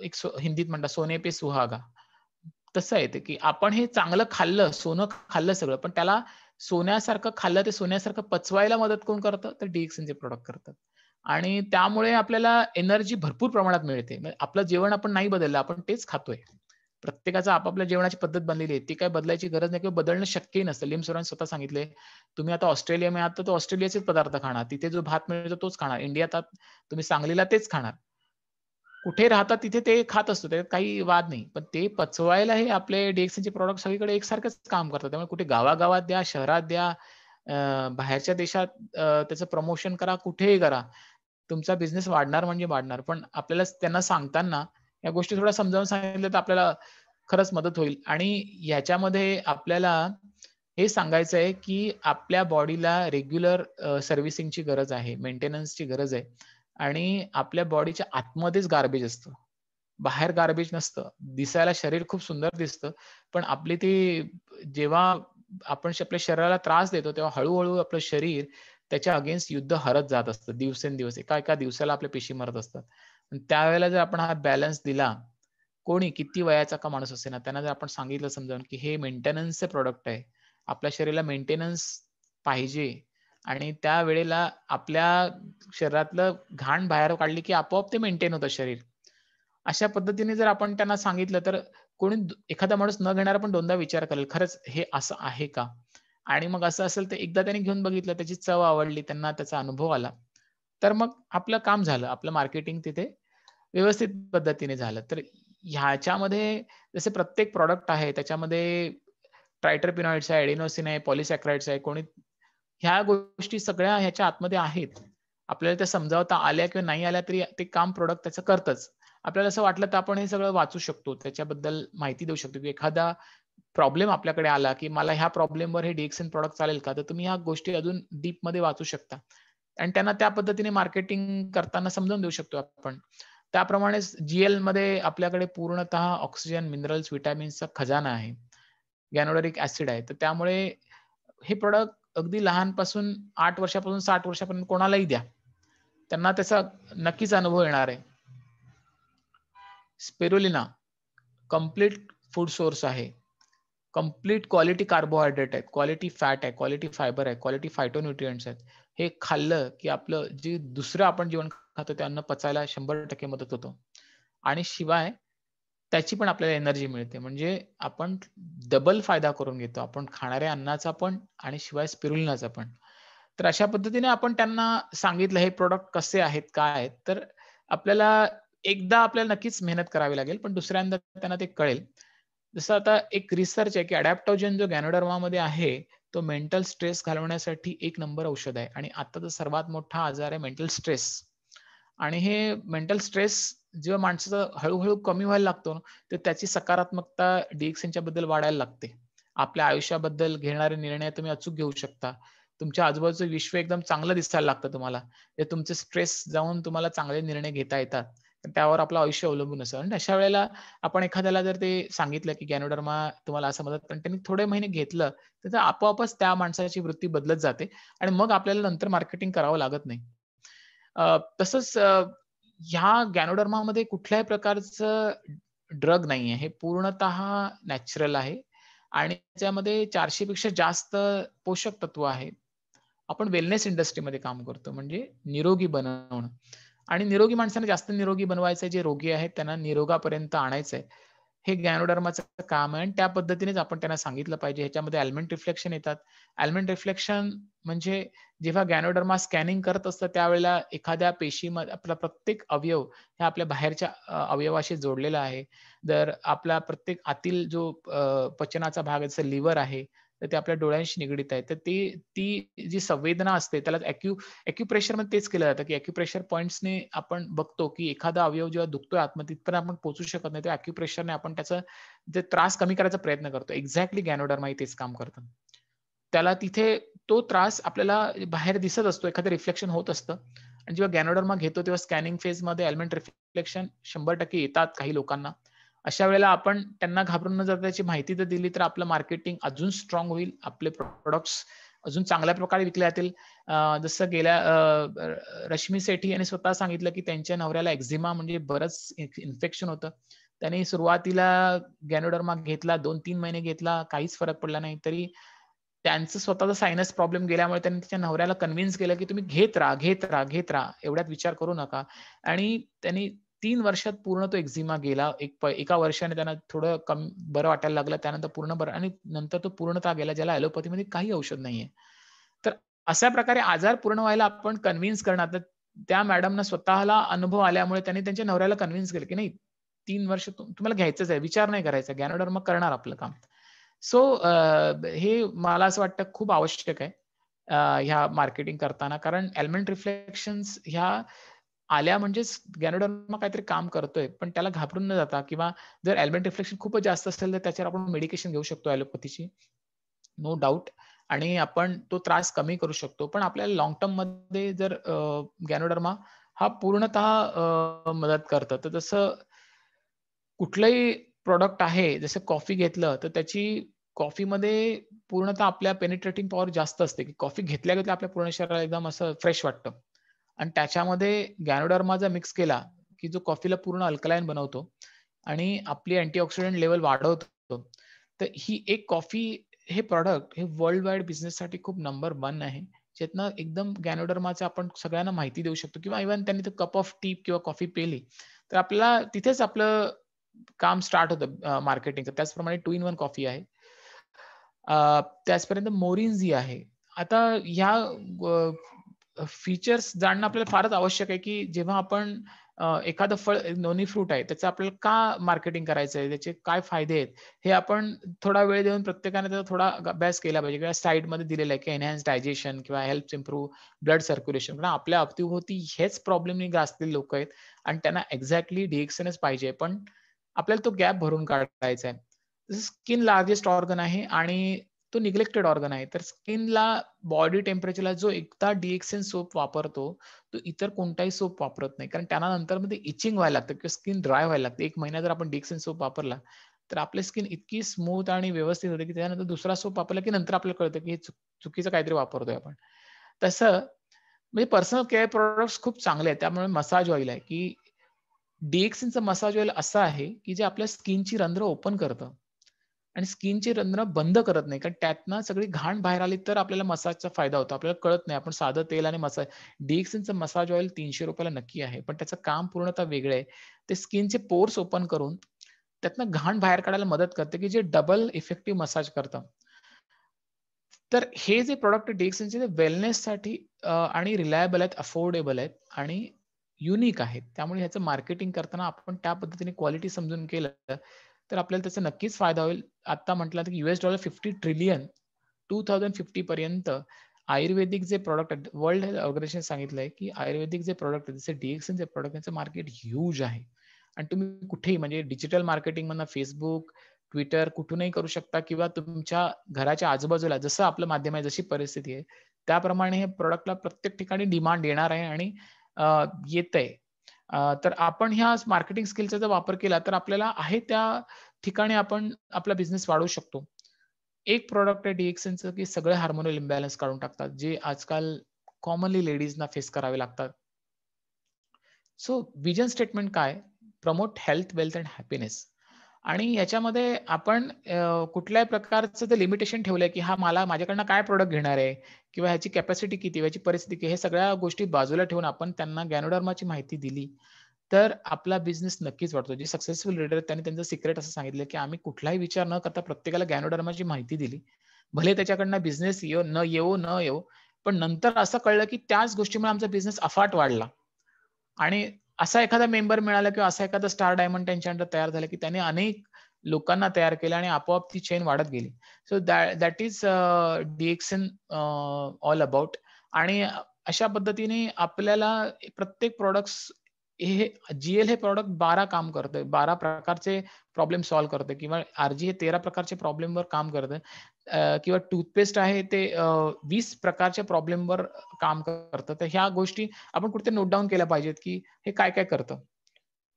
एक हिंदीत म्हणतात, "सोने पे सुहागा." तसं आहे ते, की आपण हे चांगलं खाल्लं, सोनं खाल्लं सगळं, पण त्याला सोन्यासारखं खाल्लं, ते सोन्यासारखं पचवायला मदत कोण करतं? तर डी-एक्सनचे प्रॉडक्ट करतात. आणि त्यामुळे आपल्याला एनर्जी भरपूर प्रमाणात मिळते. म्हणजे आपलं जेवण आपण नाही बदललं, आपण तेच खातोय. प्रत्येकाचं आपापल्या जेवणाची पद्धत बनलेली आहे. ती काही बदलायची गरज नाही किंवा बदलणं शक्यही नसतं. लिम सरांनी स्वतः सांगितले, तुम्ही आता ऑस्ट्रेलियामध्ये आहात, तर तो ऑस्ट्रेलियाचेच पदार्थ खाणार. तिथे जो भात मिळतो तोच खाणार. इंडियात आहात, तुम्ही सांगलीला तेच खाणार. कुठे राहतात तिथे ते खात असतो. त्याच्यात काही वाद नाही. पण ते पचवायला हे आपले डी-एक्सनचे प्रॉडक्ट सगळीकडे एकसारखंच काम करतात. त्यामुळे कुठे गावागावात द्या, शहरात द्या, बाहेरच्या देशात त्याचं प्रमोशन करा, कुठेही करा. तुमचा बिझनेस वाढणार म्हणजे वाढणार. पण आपल्याला त्यांना सांगताना या गोष्टी थोड्या समजावून सांगितल्या तर आपल्याला खरंच मदत होईल. आणि ह्याच्यामध्ये आपल्याला हे सांगायचं आहे, की आपल्या बॉडीला रेग्युलर सर्व्हिसिंगची गरज आहे, मेंटेनन्सची गरज आहे आणि आपल्या बॉडीच्या आतमध्येच गार्बेज असतं. बाहेर गार्बेज नसतं. दिसायला शरीर खूप सुंदर दिसतं. पण आपली ती जेव्हा आपण आपल्या शरीराला त्रास देतो, तेव्हा हळू आपलं शरीर त्याच्या अगेन्स्ट युद्ध हरत जात असतं दिवसेंदिवस. एका दिवसाला आपल्या पेशी मरत असतात. आणि त्यावेळेला जर आपण हा बॅलन्स दिला, कोणी किती वयाचा का माणूस असेना, त्यांना जर आपण सांगितलं समजावून, की हे मेंटेनन्सचं प्रॉडक्ट आहे. आपल्या शरीराला मेंटेनन्स पाहिजे आणि त्यावेळेला आपल्या शरीरातलं घाण बाहेर काढली, की आपोआप ते मेंटेन होतं शरीर. अशा पद्धतीने जर आपण त्यांना सांगितलं, तर कोणी एखादा माणूस न घेणारा पण दोनदा विचार करेल, खरंच हे असं आहे का? आणि मग असं असेल, तर एकदा त्याने घेऊन बघितलं, त्याची चव आवडली, त्यांना त्याचा अनुभव आला, तर मग आपलं काम झालं. आपलं मार्केटिंग तिथे व्यवस्थित पद्धतीने झालं. तर ह्याच्यामध्ये जसे प्रत्येक प्रॉडक्ट आहे, त्याच्यामध्ये ट्रायटरपिनॉइड्स आहे, एडेनोसिन आहे, पॉलिसॅकराइड्स आहे. ह्या गोष्टी सगळ्या ह्याच्या आतमध्ये आहेत. आपल्याला त्या समजावता आल्या किंवा नाही आल्या तरी ते काम प्रॉडक्ट त्याचं करतंच. आपल्याला असं वाटलं तर आपण हे सगळं वाचू शकतो. त्याच्याबद्दल माहिती देऊ शकतो, की एखादा प्रॉब्लेम आपल्याकडे आला, की मला ह्या प्रॉब्लेमवर हे DXN प्रॉडक्ट चालेल का? तर तुम्ही ह्या गोष्टी अजून डीपमध्ये वाचू शकता आणि त्यांना त्या पद्धतीने मार्केटिंग करताना समजावून देऊ शकतो आपण. त्याप्रमाणेच GLमध्ये आपल्याकडे पूर्णतः ऑक्सिजन, मिनरल्स, व्हिटॅमिन्सचा खजाना आहे. गॅनोडरिक ॲसिड आहे. तर त्यामुळे हे प्रॉडक्ट अगदी लहानपासून 8 वर्षापासून 60 वर्षापर्यंत कोणालाही द्या. त्यांना त्याचा नक्कीच अनुभव येणार आहे. स्पिरुलिना कंप्लीट फूड सोर्स आहे. कंप्लीट क्वालिटी कार्बोहायड्रेट आहेत, क्वालिटी फॅट आहे, क्वालिटी फायबर आहे, क्वालिटी फायटोन्यूट्रिएंट्स आहेत. हे खाल्लं की आपलं जे दुसरं आपण जेवण खातो ते अन्न पचायला 100% मदत होतो. आणि शिवाय त्याची पण आपल्याला एनर्जी मिळते. म्हणजे आपण डबल फायदा करून घेतो. आपण खाणाऱ्या अन्नाचा पण आणि शिवाय स्पिरुलिनाचा पण. तर अशा पद्धतीने आपण त्यांना सांगितलं हे प्रॉडक्ट कसे आहेत, काय आहेत. तर आपल्याला एकदा आपल्याला नक्कीच मेहनत करावी लागेल, पण दुसऱ्यांदा त्यांना ते कळेल. जसं आता एक रिसर्च आहे, की अडॅप्टोजन जो गॅनोडर्मामध्ये आहे, तो मेंटल स्ट्रेस घालवण्यासाठी एक नंबर औषध आहे आणि आत्ताचा सर्वात मोठा आजार आहे मेंटल स्ट्रेस. आणि हे मेंटल स्ट्रेस जेव्हा माणसाचा हळू-हळू कमी व्हायला लागतो ना, तर त्याची सकारात्मकता DXNच्या बद्दल वाढायला लागते. आपल्या आयुष्याबद्दल घेणारे निर्णय तुम्ही अचूक घेऊ शकता. तुमच्या आजूबाजूचं विश्व एकदम चांगलं दिसायला लागतं तुम्हाला. ते तुमचे स्ट्रेस जाऊन तुम्हाला चांगले निर्णय घेता येतात. त्यावर आपलं आयुष्य अवलंबून असतं आणि अशा वेळेला आपण एखाद्याला जर ते सांगितलं, की गॅनोडर्मा तुम्हाला असं मदत पण त्यांनी थोडे महिने घेतलं, तर आपोआपच त्या माणसाची वृत्ती बदलत जाते आणि मग आपल्याला नंतर मार्केटिंग करावं लागत नाही. तसंच ह्या गॅनोडर्मामध्ये कुठल्याही प्रकारचं ड्रग नाहीये. हे पूर्णतः नॅचरल आहे आणि त्याच्यामध्ये 400 पेक्षा जास्त पोषक तत्व आहेत. आपण वेलनेस इंडस्ट्रीमध्ये काम करतो म्हणजे निरोगी बनवणं आणि निरोगी माणसांना जास्त निरोगी बनवायचं जे रोगी आहेत त्यांना निरोगापर्यंत आणायचंय. हे गॅनोडर्माचं काम आहे आणि त्या पद्धतीनेच आपण त्यांना सांगितलं पाहिजे. ह्याच्यामध्ये ॲल्मंड रिफ्लेक्शन येतात. ॲल्मंड रिफ्लेक्शन म्हणजे जेव्हा गॅनोडर्मा स्कॅनिंग करत असतं त्यावेळेला एखाद्या पेशीमध्ये आपला प्रत्येक अवयव हे आपल्या बाहेरच्या अवयवाशी जोडलेला आहे. जर आपला प्रत्येक आतील जो पचनाचा भाग आहे जसं लिव्हर आहे, तर ते आपल्या डोळ्यांशी निगडीत आहे. तर ती जी संवेदना असते त्याला ॲक्युप्रेशरमध्ये तेच केलं जातं, की ॲक्युप्रेशर पॉइंट्सने आपण बघतो, की एखादा अवयव जेव्हा दुखतोय आतमध्ये तिथपर्यंत आपण पोहोचू शकत नाही. तर ॲक्युप्रेशरने आपण त्याचा जे त्रास कमी करायचा प्रयत्न करतो. एक्झॅक्टली गॅनोडर्मा तेच काम करतं. त्याला तिथे तो त्रास आपल्याला बाहेर दिसत असतो, एखादं रिफ्लेक्शन होत असतं आणि जेव्हा गॅनोडर्मा घेतो तेव्हा स्कॅनिंग फेजमध्ये एलिमेंट रिफ्लेक्शन 100% येतात काही लोकांना. अशा वेळेला आपण त्यांना घाबरून न जाता त्याची माहिती जर दिली तर आपलं मार्केटिंग अजून स्ट्राँग होईल. आपले प्रॉडक्ट्स अजून चांगल्या प्रकारे विकले जातील. जसं गेल्या रश्मी सेठी यांनी स्वतः सांगितलं, की त्यांच्या नवऱ्याला एक्झिमा म्हणजे बरंच इन्फेक्शन होतं. त्यांनी सुरुवातीला गॅनोडर्मा घेतला, 2-3 महिने घेतला, काहीच फरक पडला नाही. तरी त्यांचं स्वतःचा सायनस प्रॉब्लेम गेल्यामुळे त्यांनी त्याच्या नवऱ्याला कन्विन्स केलं, की तुम्ही घेत राहा, घेत राहा, घेत राहा. एवढ्यात विचार करू नका. आणि त्यांनी 3 वर्षात पूर्ण तो एक्झिमा गेला. एका वर्षाने त्यांना थोडं कमी बरं वाटायला लागलं. त्यानंतर पूर्ण बरं आणि नंतर तो पूर्णतः गेला, ज्याला ॲलोपॅथीमध्ये काही औषध नाहीये. तर अशा प्रकारे आजार पूर्ण व्हायला आपण कन्विन्स करणं. तर त्या मॅडमना स्वतःला अनुभव आल्यामुळे त्यांनी त्यांच्या नवऱ्याला कन्विन्स केलं, की नाही 3 वर्ष तुम्हाला घ्यायचंच आहे. विचार नाही करायचा. गॅनोडर्मा करणार आपलं काम. सो हे मला असं वाटतं खूप आवश्यक आहे ह्या मार्केटिंग करताना. कारण एलिमेंट रिफ्लेक्शन्स ह्या आल्या म्हणजेच गॅनोडर्मा काहीतरी काम करतोय, पण त्याला घाबरून न जाता किंवा जर एलिमेंट रिफ्लेक्शन खूपच जास्त असेल, तर त्याच्यावर आपण मेडिकेशन घेऊ शकतो ॲलोपॅथीची, नो डाउट आणि आपण तो त्रास कमी करू शकतो. पण आपल्याला लाँग टर्ममध्ये जर गॅनोडर्मा हा पूर्णतः मदत करतं. तर जसं कुठलंही प्रॉडक्ट आहे, जसं कॉफी घेतलं, तर त्याची कॉफीमध्ये पूर्णतः आपल्या पेनिट्रेटिंग पॉवर जास्त असते, की कॉफी घेतल्या-घेतल्या आपल्या पूर्ण शरीराला एकदम असं फ्रेश वाटतं. आणि त्याच्यामध्ये गॅनोडर्मा जर मिक्स केला, की जो कॉफीला पूर्ण अल्कलाईन बनवतो आणि आपली अँटीऑक्सिडंट लेव्हल वाढवतो. तर ही एक कॉफी हे प्रॉडक्ट हे वर्ल्ड वाईड बिझनेससाठी खूप नंबर 1 आहे. ज्यातनं एकदम गॅनोडर्माचं आपण सगळ्यांना माहिती देऊ शकतो किंवा इव्हन त्यांनी तो कप ऑफ टी किंवा कॉफी पिली, तर आपल्याला तिथेच आपलं काम स्टार्ट होतं मार्केटिंगचं. त्याचप्रमाणे 2 इन 1 कॉफी आहे. त्याचपर्यंत मोरिन्झी आहे. आता ह्या फीचर्स जाणणं आपल्याला फारच आवश्यक आहे, की जेव्हा आपण एखादं फळ नोनी फ्रूट आहे, त्याचं आपल्याला का मार्केटिंग करायचं आहे, त्याचे काय फायदे आहेत, हे आपण थोडा वेळ देऊन प्रत्येकाने त्याचा थोडा अभ्यास केला पाहिजे किंवा साइडमध्ये दिलेलं आहे, की एन्हान्स डायजेशन किंवा हेल्प्स इम्प्रूव्ह ब्लड सर्क्युलेशन. कारण आपल्या अवतीभोवती हेच प्रॉब्लेमनी ग्रासलेले लोकं आहेत आणि त्यांना एक्झॅक्टली DXNच पाहिजे. पण आपल्याला तो गॅप भरून काढायचा आहे. स्किन लार्जेस्ट ऑर्गन आहे आणि तो निग्लेक्टेड ऑर्गन आहे. तर स्किनला बॉडी टेम्परेचरला जो एकदा DXN सोप वापरतो, तो इतर कोणताही सोप वापरत नाही. कारण त्यांना नंतर मध्ये इचिंग व्हायला लागतं किंवा स्किन ड्राय व्हायला लागते. 1 महिना जर आपण DXN सोप वापरला, तर आपली स्किन इतकी स्मूथ आणि व्यवस्थित होते, की त्यानंतर दुसरा सोप वापरला, की नंतर आपल्याला कळतं, की हे चुकीचं काहीतरी वापरतोय आपण. तसं म्हणजे पर्सनल केअर प्रॉडक्ट्स खूप चांगले आहेत. त्यामुळे मसाज ऑइल आहे, की DXNचं मसाज ऑइल असं आहे, की जे आपल्या स्किनची रंध्र ओपन करतं आणि स्किनची रंध्र बंद करत नाही. कारण त्यातनं सगळी घाण बाहेर आली तर आपल्याला मसाजचा फायदा होतो. आपल्याला कळत नाही. आपण साधं तेल आणि मसाज DXNचं मसाज ऑइल ₹300 ला नक्की आहे. पण त्याचं काम पूर्णतः वेगळं आहे. ते स्किनचे पोर्स ओपन करून त्यातनं घाण बाहेर काढायला मदत करते, की जे डबल इफेक्टिव्ह मसाज करतं. तर हे जे प्रॉडक्ट DXNचे ते वेलनेससाठी आणि रिलायबल आहेत, अफोर्डेबल आहेत आणि युनिक आहेत. त्यामुळे ह्याचं मार्केटिंग करताना आपण त्या पद्धतीने क्वालिटी समजून केलं, तर आपल्याला त्याचा नक्कीच फायदा होईल. आता म्हटलं तर $50 ट्रिलियन 2050 पर्यंत आयुर्वेदिक जे प्रॉडक्ट आहेत, वर्ल्ड हेल्थ ऑर्गनायझेशन सांगितलंय, की आयुर्वेदिक जे प्रॉडक्ट आहेत, जसे DXNचे प्रॉडक्ट यांचं मार्केट ह्यूज आहे. आणि तुम्ही कुठेही म्हणजे डिजिटल मार्केटिंगमधनं Facebook, Twitter कुठूनही करू शकता किंवा तुमच्या घराच्या आजूबाजूला जसं आपलं माध्यम आहे, जशी परिस्थिती आहे, त्याप्रमाणे हे प्रॉडक्टला प्रत्येक ठिकाणी डिमांड येणार आहे आणि येतंय. तर आपण ह्या मार्केटिंग स्किलचा जर वापर केला, तर आपल्याला आहे त्या ठिकाणी आपण आपला बिझनेस वाढवू शकतो. एक प्रॉडक्ट आहे DXNचं, की सगळे हार्मोनल इम्बॅलन्स काढून टाकतात, जे आजकाल कॉमनली लेडीजना फेस करावे लागतात. सो व्हिजन स्टेटमेंट काय? Promote health, wealth end happiness. आणि याच्यामध्ये आपण कुठल्याही प्रकारचं ते लिमिटेशन ठेवलंय, की हा मला माझ्याकडनं काय प्रॉडक्ट घेणार आहे किंवा ह्याची कॅपॅसिटी किती, ह्याची परिस्थिती किती, हे सगळ्या गोष्टी बाजूला ठेवून आपण त्यांना गॅनोडर्माची माहिती दिली, तर आपला बिझनेस नक्कीच वाढतो. जे सक्सेसफुल लीडर आहेत त्यांनी त्यांचं सिक्रेट असं सांगितलं, की आम्ही कुठलाही विचार न करता प्रत्येकाला गॅनोडर्माची माहिती दिली. भले त्याच्याकडनं बिझनेस न येवो, पण नंतर असं कळलं, की त्याच गोष्टीमुळे आमचा बिझनेस अफाट वाढला. आणि असा एखादा मेंबर मिळाला किंवा असा एखादा स्टार डायमंड त्यांच्या अंडर तयार झाला, की त्याने अनेक लोकांना तयार केलं आणि आपोआप ती चेन वाढत गेली. So that is DXN all about. आणि अशा पद्धतीने आपल्याला प्रत्येक प्रॉडक्ट्स हे GL हे प्रॉडक्ट 12 काम करतंय. 12 प्रकारचे प्रॉब्लेम सॉल्व्ह करतंय किंवा RG हे 13 प्रकारचे प्रॉब्लेमवर काम करतंय. किंवा टूथपेस्ट आहे ते 20 प्रकारच्या प्रॉब्लेमवर काम करतं. तर ह्या गोष्टी आपण कुठेतरी नोट डाउन केल्या पाहिजेत, की हे काय-काय करतं.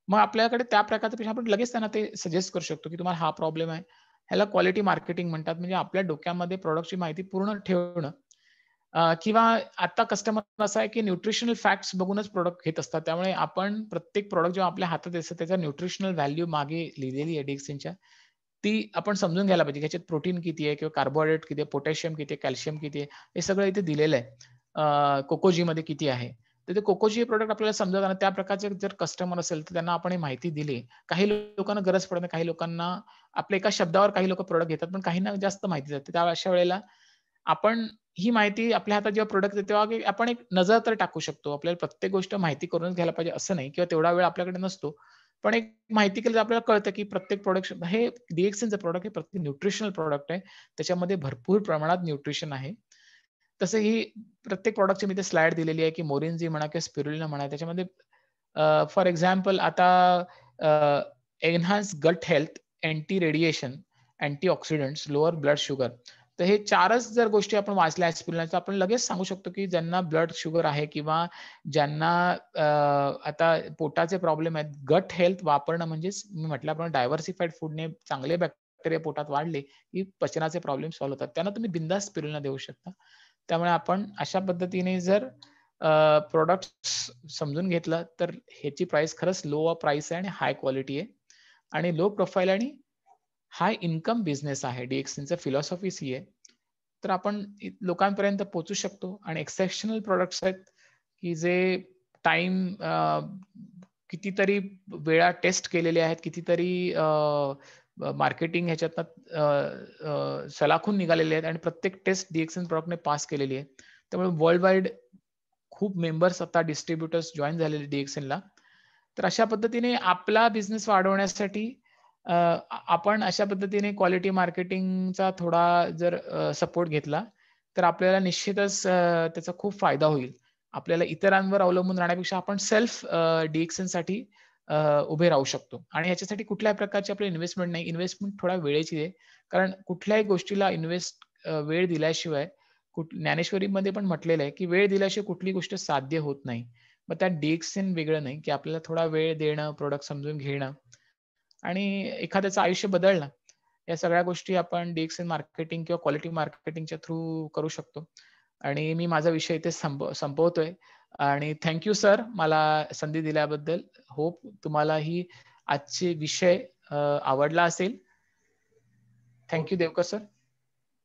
मग आपल्याकडे त्या प्रकारचं पेशंट आपण लगेच त्यांना ते सजेस्ट करू शकतो, की तुम्हाला हा प्रॉब्लेम आहे. ह्याला क्वालिटी मार्केटिंग म्हणतात. म्हणजे आपल्या डोक्यामध्ये प्रॉडक्टची माहिती पूर्ण ठेवणं. किंवा आता कस्टमर असा आहे, की न्यूट्रिशनल फॅक्ट्स बघूनच प्रॉडक्ट घेत असतात. त्यामुळे आपण प्रत्येक प्रॉडक्ट जेव्हा आपल्या हातात येतं, त्याच्या न्यूट्रिशनल व्हॅल्यू मागे लिहिलेली आहे DXNच्या. ती आपण समजून घ्यायला पाहिजे, की ह्याच्यात प्रोटीन किती आहे किंवा कार्बोहायड्रेट किती आहे, पोटॅशियम किती आहे, कॅल्शियम किती आहे, हे सगळं इथे दिलेलं आहे. कोकोजीमध्ये किती आहे. तर ते कोकोजी हे प्रॉडक्ट आपल्याला समजवताना त्या प्रकारचे जर कस्टमर असेल, तर त्यांना आपण ही माहिती दिली. काही लोकांना गरज पडत नाही, काही लोकांना आपल्या एका शब्दावर काही लोकं प्रॉडक्ट घेतात, पण काहींना जास्त माहिती जाते. त्या अशा वेळेला आपण ही माहिती आपल्या हातात जेव्हा प्रॉडक्ट येते, तेव्हा की आपण एक नजर तर टाकू शकतो. आपल्याला प्रत्येक गोष्ट माहिती करूनच घ्यायला पाहिजे असं नाही किंवा तेवढा वेळ आपल्याकडे नसतो. पण एक माहिती केली तर आपल्याला कळतं, की प्रत्येक प्रॉडक्ट हे DXNचं प्रॉडक्ट हे प्रत्येक न्यूट्रिशनल प्रॉडक्ट आहे. त्याच्यामध्ये भरपूर प्रमाणात न्यूट्रिशन आहे. तसं ही प्रत्येक प्रॉडक्टची मी इथे स्लाईड दिलेली आहे, की मोरिनजी म्हणा किंवा स्पिरुलिना म्हणा त्याच्यामध्ये फॉर एक्झाम्पल आता enhance gut health, anti radiation, antioxidants, lower blood sugar. तर हे 4च जर गोष्टी आपण वाचल्या स्पिरुलिनाच्या, आपण लगेच सांगू शकतो, की ज्यांना ब्लड शुगर आहे किंवा ज्यांना आता पोटाचे प्रॉब्लेम आहेत, गट हेल्थ वापरणं म्हणजेच मी म्हटल्याप्रमाणे डायव्हर्सिफाईड फूडने चांगले बॅक्टेरिया पोटात वाढले, की पचनाचे प्रॉब्लेम सॉल्व्ह होतात. त्यांना तुम्ही बिनधास्त स्पिरुलिना देऊ शकता. त्यामुळे आपण अशा पद्धतीने जर समजून घेतलं, तर ह्याची प्राइस खरंच लो प्राइस आहे आणि हाय क्वालिटी आहे आणि लो प्रोफाइल आणि हाय इन्कम बिझनेस आहे. DXNचं फिलॉसॉफीच ही आहे. तर आपण लोकांपर्यंत पोहोचू शकतो आणि एक्सेप्शनल प्रॉडक्ट्स आहेत, की जे टाईम कितीतरी वेळा टेस्ट केलेले आहेत, कितीतरी मार्केटिंग ह्याच्यातनं सलाखून निघालेले आहेत आणि प्रत्येक टेस्ट DXN प्रॉडक्टने पास केलेली आहे. त्यामुळे वर्ल्ड वाईड खूप मेंबर्स आता डिस्ट्रिब्युटर्स जॉइन झालेले DXNला. तर अशा पद्धतीने आपला बिझनेस वाढवण्यासाठी आपण अशा पद्धतीने क्वालिटी मार्केटिंगचा थोडा जर सपोर्ट घेतला, तर आपल्याला निश्चितच त्याचा खूप फायदा होईल. आपल्याला इतरांवर अवलंबून राहण्यापेक्षा आपण सेल्फ DXNसाठी उभे राहू शकतो. आणि ह्याच्यासाठी कुठल्याही प्रकारची आपली इन्व्हेस्टमेंट नाही. इन्व्हेस्टमेंट थोडा वेळेची आहे. कारण कुठल्याही गोष्टीला वेळ दिल्याशिवाय ज्ञानेश्वरीमध्ये पण म्हटलेलं आहे, की वेळ दिल्याशिवाय कुठली गोष्ट साध्य होत नाही. मग त्यात DXN वेगळं नाही, की आपल्याला थोडा वेळ देणं, प्रॉडक्ट समजून घेणं आणि एखाद्याचं आयुष्य बदलणं. या सगळ्या गोष्टी आपण DXN मार्केटिंग किंवा क्वालिटी मार्केटिंगच्या थ्रू करू शकतो. आणि मी माझा विषय इथे संपवतोय आणि थँक यू सर मला संधी दिल्याबद्दल. होप तुम्हाला ही आजचे विषय आवडला असेल. Thank you Devkar sir.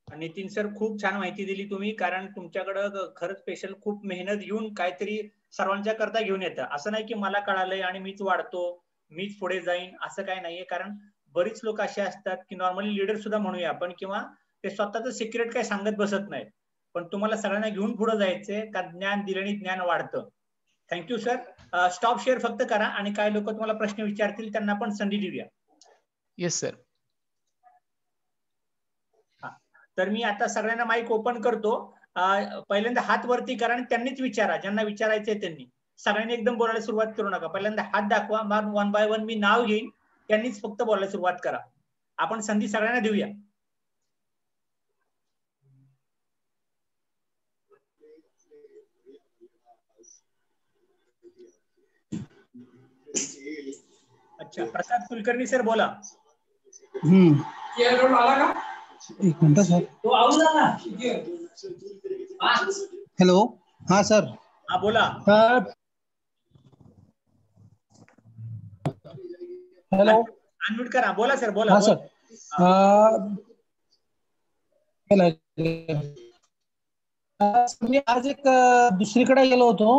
Nitin sir खूप छान माहिती दिली तुम्ही, कारण तुमच्याकडं खरंच स्पेशल खूप मेहनत घेऊन काहीतरी सर्वांच्या करता घेऊन येतं. असं नाही की मला कळालंय आणि मीच वाढतो, मीच पुढे जाईन, असं काय नाहीये. कारण बरीच लोक असे असतात की नॉर्मली लीडर सुद्धा म्हणूया आपण, किंवा ते स्वतःचं सिक्रेट काही सांगत बसत नाहीत, पण तुम्हाला सगळ्यांना घेऊन पुढे जायचंय का ज्ञान दिल्याने ज्ञान वाढतं. Thank you sir. स्टॉप शेअर फक्त करा आणि काय लोक तुम्हाला प्रश्न विचारतील त्यांना पण संधी देऊया. Yes sir. तर मी आता सगळ्यांना माईक ओपन करतो. पहिल्यांदा हात वरती करा आणि त्यांनीच विचारा, ज्यांना विचारायचंय त्यांनी. सगळ्यांनी एकदम बोलायला सुरुवात करू नका. पहिल्यांदा हात दाखवा, मग 1 बाय 1 मी नाव घेईन, त्यांनीच फक्त बोलायला सुरुवात करा. आपण संधी सगळ्यांना देऊया. अच्छा, प्रसाद कुलकर्णी सर बोला. एक मिनिट सर. हॅलो. हा सर. हा बोला. हॅलो. अनम्यूट करा. बोला सर बोला. हा सर. मी आज एक दुसरीकडे गेलो होतो.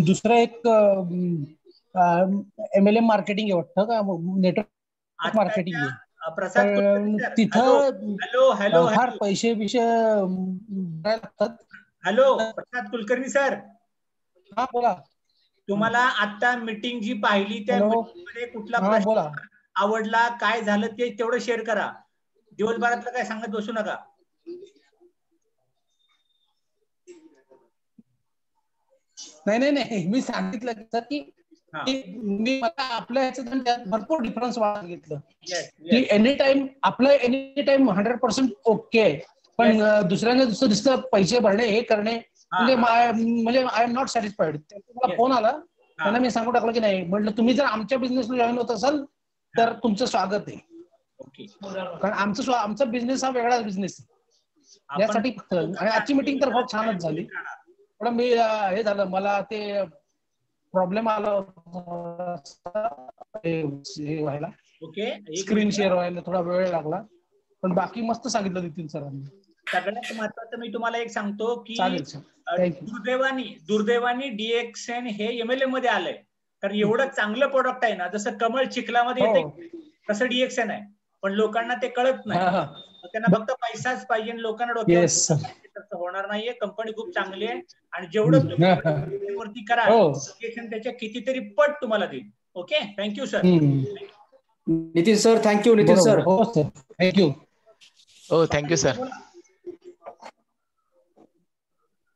दुसरं एक MLM मार्केटिंग आहे वाटतं का, नेटवर्क मार्केटिंग आहे. प्रसाद तिथं फार पैसे लागतात. Hello Prasad Kulkarni sir. हा बोला. तुम्हाला आता मीटिंग जी पाहिली त्या मीटिंगमध्ये कुठला प्रश्न आवडला, काय झालं ते तेवढं शेअर करा. दिवसभरातलं काय सांगत बसू नका. नाही मी सांगितलं सर की मी मला आपल्या ह्याच्यात भरपूर डिफरन्स वाढत की एनी टाइम 100% ओके आहे, पण दुसऱ्यांना दुसरं दिसतं पैसे भरणे हे करणे म्हणजे आय एम नॉट सॅटिस्फाईड. तुम्हाला फोन आला, त्यांना मी सांगू टाकलं की नाही, म्हटलं तुम्ही जर आमच्या बिझनेसला जॉईन होत असाल तर तुमचं स्वागत आहे. कारण आमचा बिझनेस हा वेगळाच बिझनेस आहे. यासाठी फक्त. आणि आजची मीटिंग तर खूप छानच झाली. पण मी हे झालं, मला ते प्रॉब्लेम आला व्हायला, स्क्रीन शेअर व्हायला थोडा वेळ लागला, पण बाकी मस्त सांगितलं नितीन सरांनी. सगळ्यात महत्वाचं मी तुम्हाला एक सांगतो की दुर्दैवानी DXN हे MLM मध्ये आलंय. कारण एवढं चांगलं प्रोडक्ट आहे ना, जसं कमळ चिखलामध्ये येते तसं DXN आहे, पण लोकांना ते कळत नाही. त्यांना फक्त पैसाच पाहिजे, लोकांना डोक्यावर होणार नाहीये. कंपनी खूप चांगली आहे आणि जेवढं तुम्ही वरती करा DXN त्याच्या कितीतरी पट तुम्हाला देईल. Okay, thank you sir. Nitin sir thank you. Nitin sir thank you. हो थँक्यू सर.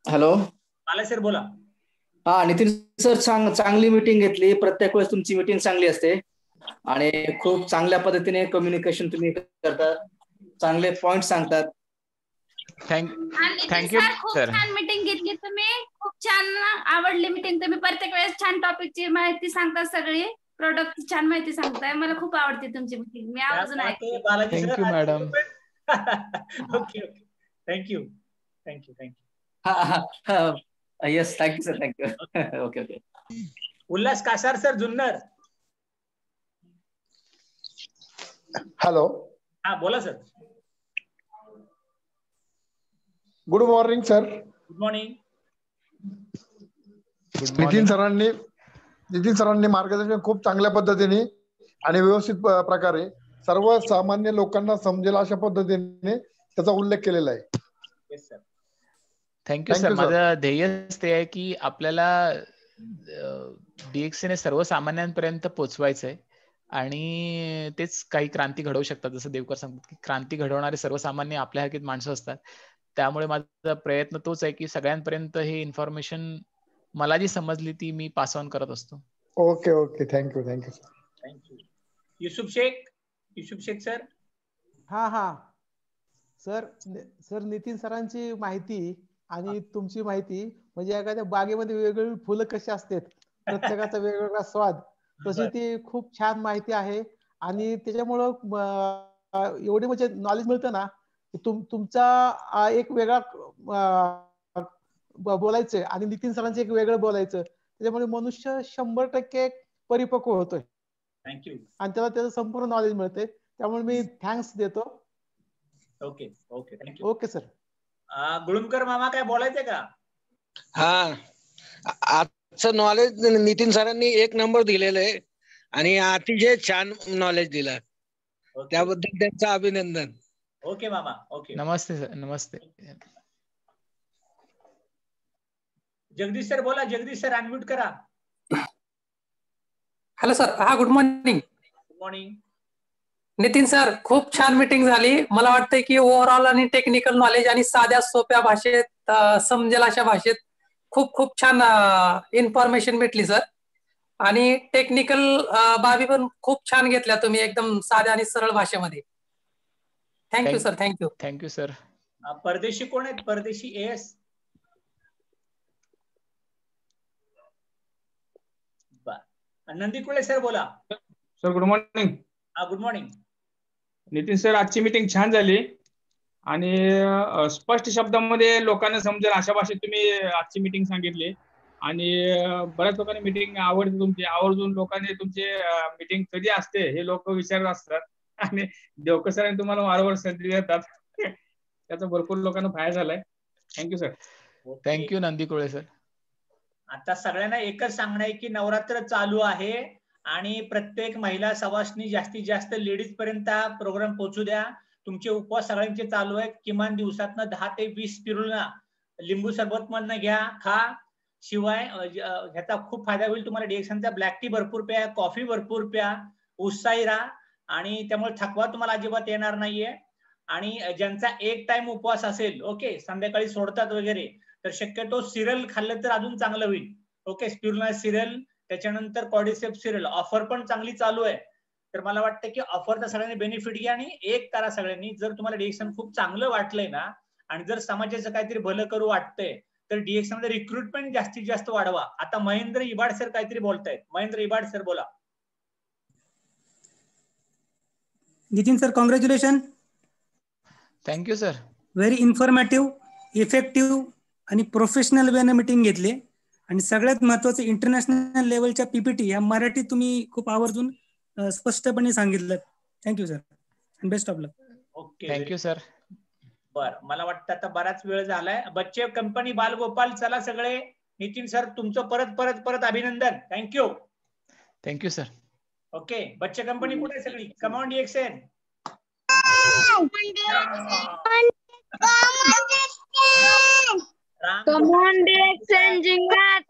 हॅलो. मला सर बोला. हा नितीन सर, चांगली मीटिंग घेतली. प्रत्येक वेळेस तुमची मीटिंग चांगली असते आणि खूप चांगल्या पद्धतीने कम्युनिकेशन तुम्ही करतात, चांगले पॉइंट सांगतात. Thank you sir. छान मीटिंग घेतली तुम्ही, खूप छान आवडली मीटिंग. तुम्ही प्रत्येक वेळेस छान टॉपिकची माहिती सांगता, सगळी प्रोडक्टची छान माहिती सांगताय. मला खूप आवडते तुमची मीटिंग, मी आवर्जून ऐकते. Thank you madam. Okay thank you. Yes thank you sir. Thank you. Okay. Ulhas Kasar sir, Junnar. Hello. हा बोला sir. Good morning sir. Good morning. Nitin सरांनी मार्गदर्शन खूप चांगल्या पद्धतीने आणि व्यवस्थित प्रकारे सर्वसामान्य लोकांना समजेल अशा पद्धतीने त्याचा उल्लेख केलेला आहे. Thank you sir. माझं ध्येयच ते आहे की आपल्याला DXN सर्वसामान्यांपर्यंत पोहोचवायचं आहे आणि तेच काही क्रांती घडवू शकतात. जसं देवकर सांगतात की क्रांती घडवणारे सर्वसामान्य आपल्या हाकीत माणसं असतात. त्यामुळे माझा प्रयत्न तोच आहे की सगळ्यांपर्यंत हे इन्फॉर्मेशन मला जी समजली ती मी पास ऑन करत असतो. Okay okay, thank you thank you sir. Thank you. Yusuf Shaikh sir. हा सर नितीन सरांची माहिती आणि तुमची माहिती म्हणजे एखाद्या बागेमध्ये वेगवेगळी फुलं कशी असतात, प्रत्येकाचा वेगवेगळा स्वाद, तशी ती खूप छान माहिती आहे. आणि त्याच्यामुळं एवढे म्हणजे नॉलेज मिळतं ना, तुमचा एक वेगळा बोलायचं आणि नितीन सरांचं एक वेगळं बोलायचं, त्याच्यामुळे मनुष्य 100% परिपक्व होतोय. थँक्यू. आणि त्याला त्याचं संपूर्ण नॉलेज मिळते. त्यामुळे मी थँक्स देतो. Okay okay, thank you. Okay sir. Gulumkar मामा काय बोलायचंय का? हा, आजचं नॉलेज नितीन सरांनी एक नंबर दिलेलं आहे आणि अतिशय छान नॉलेज दिलं, त्याबद्दल त्यांचं अभिनंदन. ओके मामा. ओके. नमस्ते सर. नमस्ते. जगदीश सर बोला. जगदीश सर अनम्यूट करा. Hello sir. हा, good morning. Good morning. Nitin sir, खूप छान मीटिंग झाली. मला वाटतंय की ओव्हरऑल आणि टेक्निकल नॉलेज आणि साध्या सोप्या भाषेत समजेल अशा भाषेत खूप खूप छान इन्फॉर्मेशन भेटली सर. आणि टेक्निकल बाबी पण खूप छान घेतल्या तुम्ही, एकदम साध्या आणि सरळ भाषेमध्ये. Thank you sir. Thank you. Thank you sir. परदेशी कोण आहेत? परदेशी एस. नंदीकुळे सर बोला. Sir good morning. Good morning. Nitin sir, आजची मीटिंग छान झाली आणि स्पष्ट शब्दामध्ये लोकांना समजेल अशा भाषेत तुम्ही आजची मीटिंग सांगितली. आणि बऱ्याच लोकांनी मीटिंग आवडते तुमची. आवर्जून लोकांनी तुमची मीटिंग कधी असते हे लोक विचारत असतात आणि देवकर सरांनी तुम्हाला वारंवार संधी देतात. त्याचा भरपूर लोकांना फायदा झालाय. Thank you sir. Thank you Nandikule sir. आता सगळ्यांना एकच सांगणं आहे की नवरात्र चालू आहे आणि प्रत्येक महिला सवासनी जास्तीत जास्त लेडीज पर्यंत हा प्रोग्राम पोहोचू द्या. तुमचे उपवास सगळ्यांचे चालू आहेत. किमान दिवसातनं 10 ते 20 स्पिरुलिना लिंबू सरबत मधनं घ्या, खा. शिवाय ह्याचा खूप फायदा होईल तुम्हाला. डिएक्सनचा ब्लॅक टी भरपूर प्या, कॉफी भरपूर प्या, उत्साही राहा आणि त्यामुळे थकवा तुम्हाला अजिबात येणार नाहीये. आणि ज्यांचा एक टाइम उपवास असेल, ओके, संध्याकाळी सोडतात वगैरे, तर शक्यतो सिरियल खाल्लं तर अजून चांगलं होईल. ओके, स्पिरुलिना सिरियल, त्याच्यानंतर कॉर्डिसेप सिरियल. ऑफर पण चांगली चालू आहे. तर मला वाटतं की ऑफरचा सगळ्यांनी बेनिफिट घ्या आणि एक करा सगळ्यांनी. जर तुम्हाला डिएक्शन खूप चांगलं वाटलंय ना आणि जर समाजाचं काहीतरी भलं करू वाटतंय तर डिएक्शन मध्ये रिक्रुटमेंट जास्तीत जास्त वाढवा. आता महेंद्र इबाड सर काहीतरी बोलतायत. महेंद्र इबाड सर बोला. Nitin sir, congratulation. Thank you sir. Very informative, effective आणि प्रोफेशनल वेने मीटिंग घेतली. आणि सगळ्यात महत्वाचं, इंटरनॅशनल लेवलच्या पीपीटी या मराठी तुम्ही खूप आवर्जून स्पष्टपणे सांगितलं. Thank you sir. Best of luck. Okay, thank you sir. बर, मला वाटतं आता बराच वेळ झालाय. बच्चे कंपनी बालगोपाल, चला सगळे. नितीन सर तुमचं परत परत परत अभिनंदन. थँक्यू. Thank you sir. ओके, बच्चे कंपनी कुठे आहे सगळी? Come on DXN. Come on, DXN, Jingat.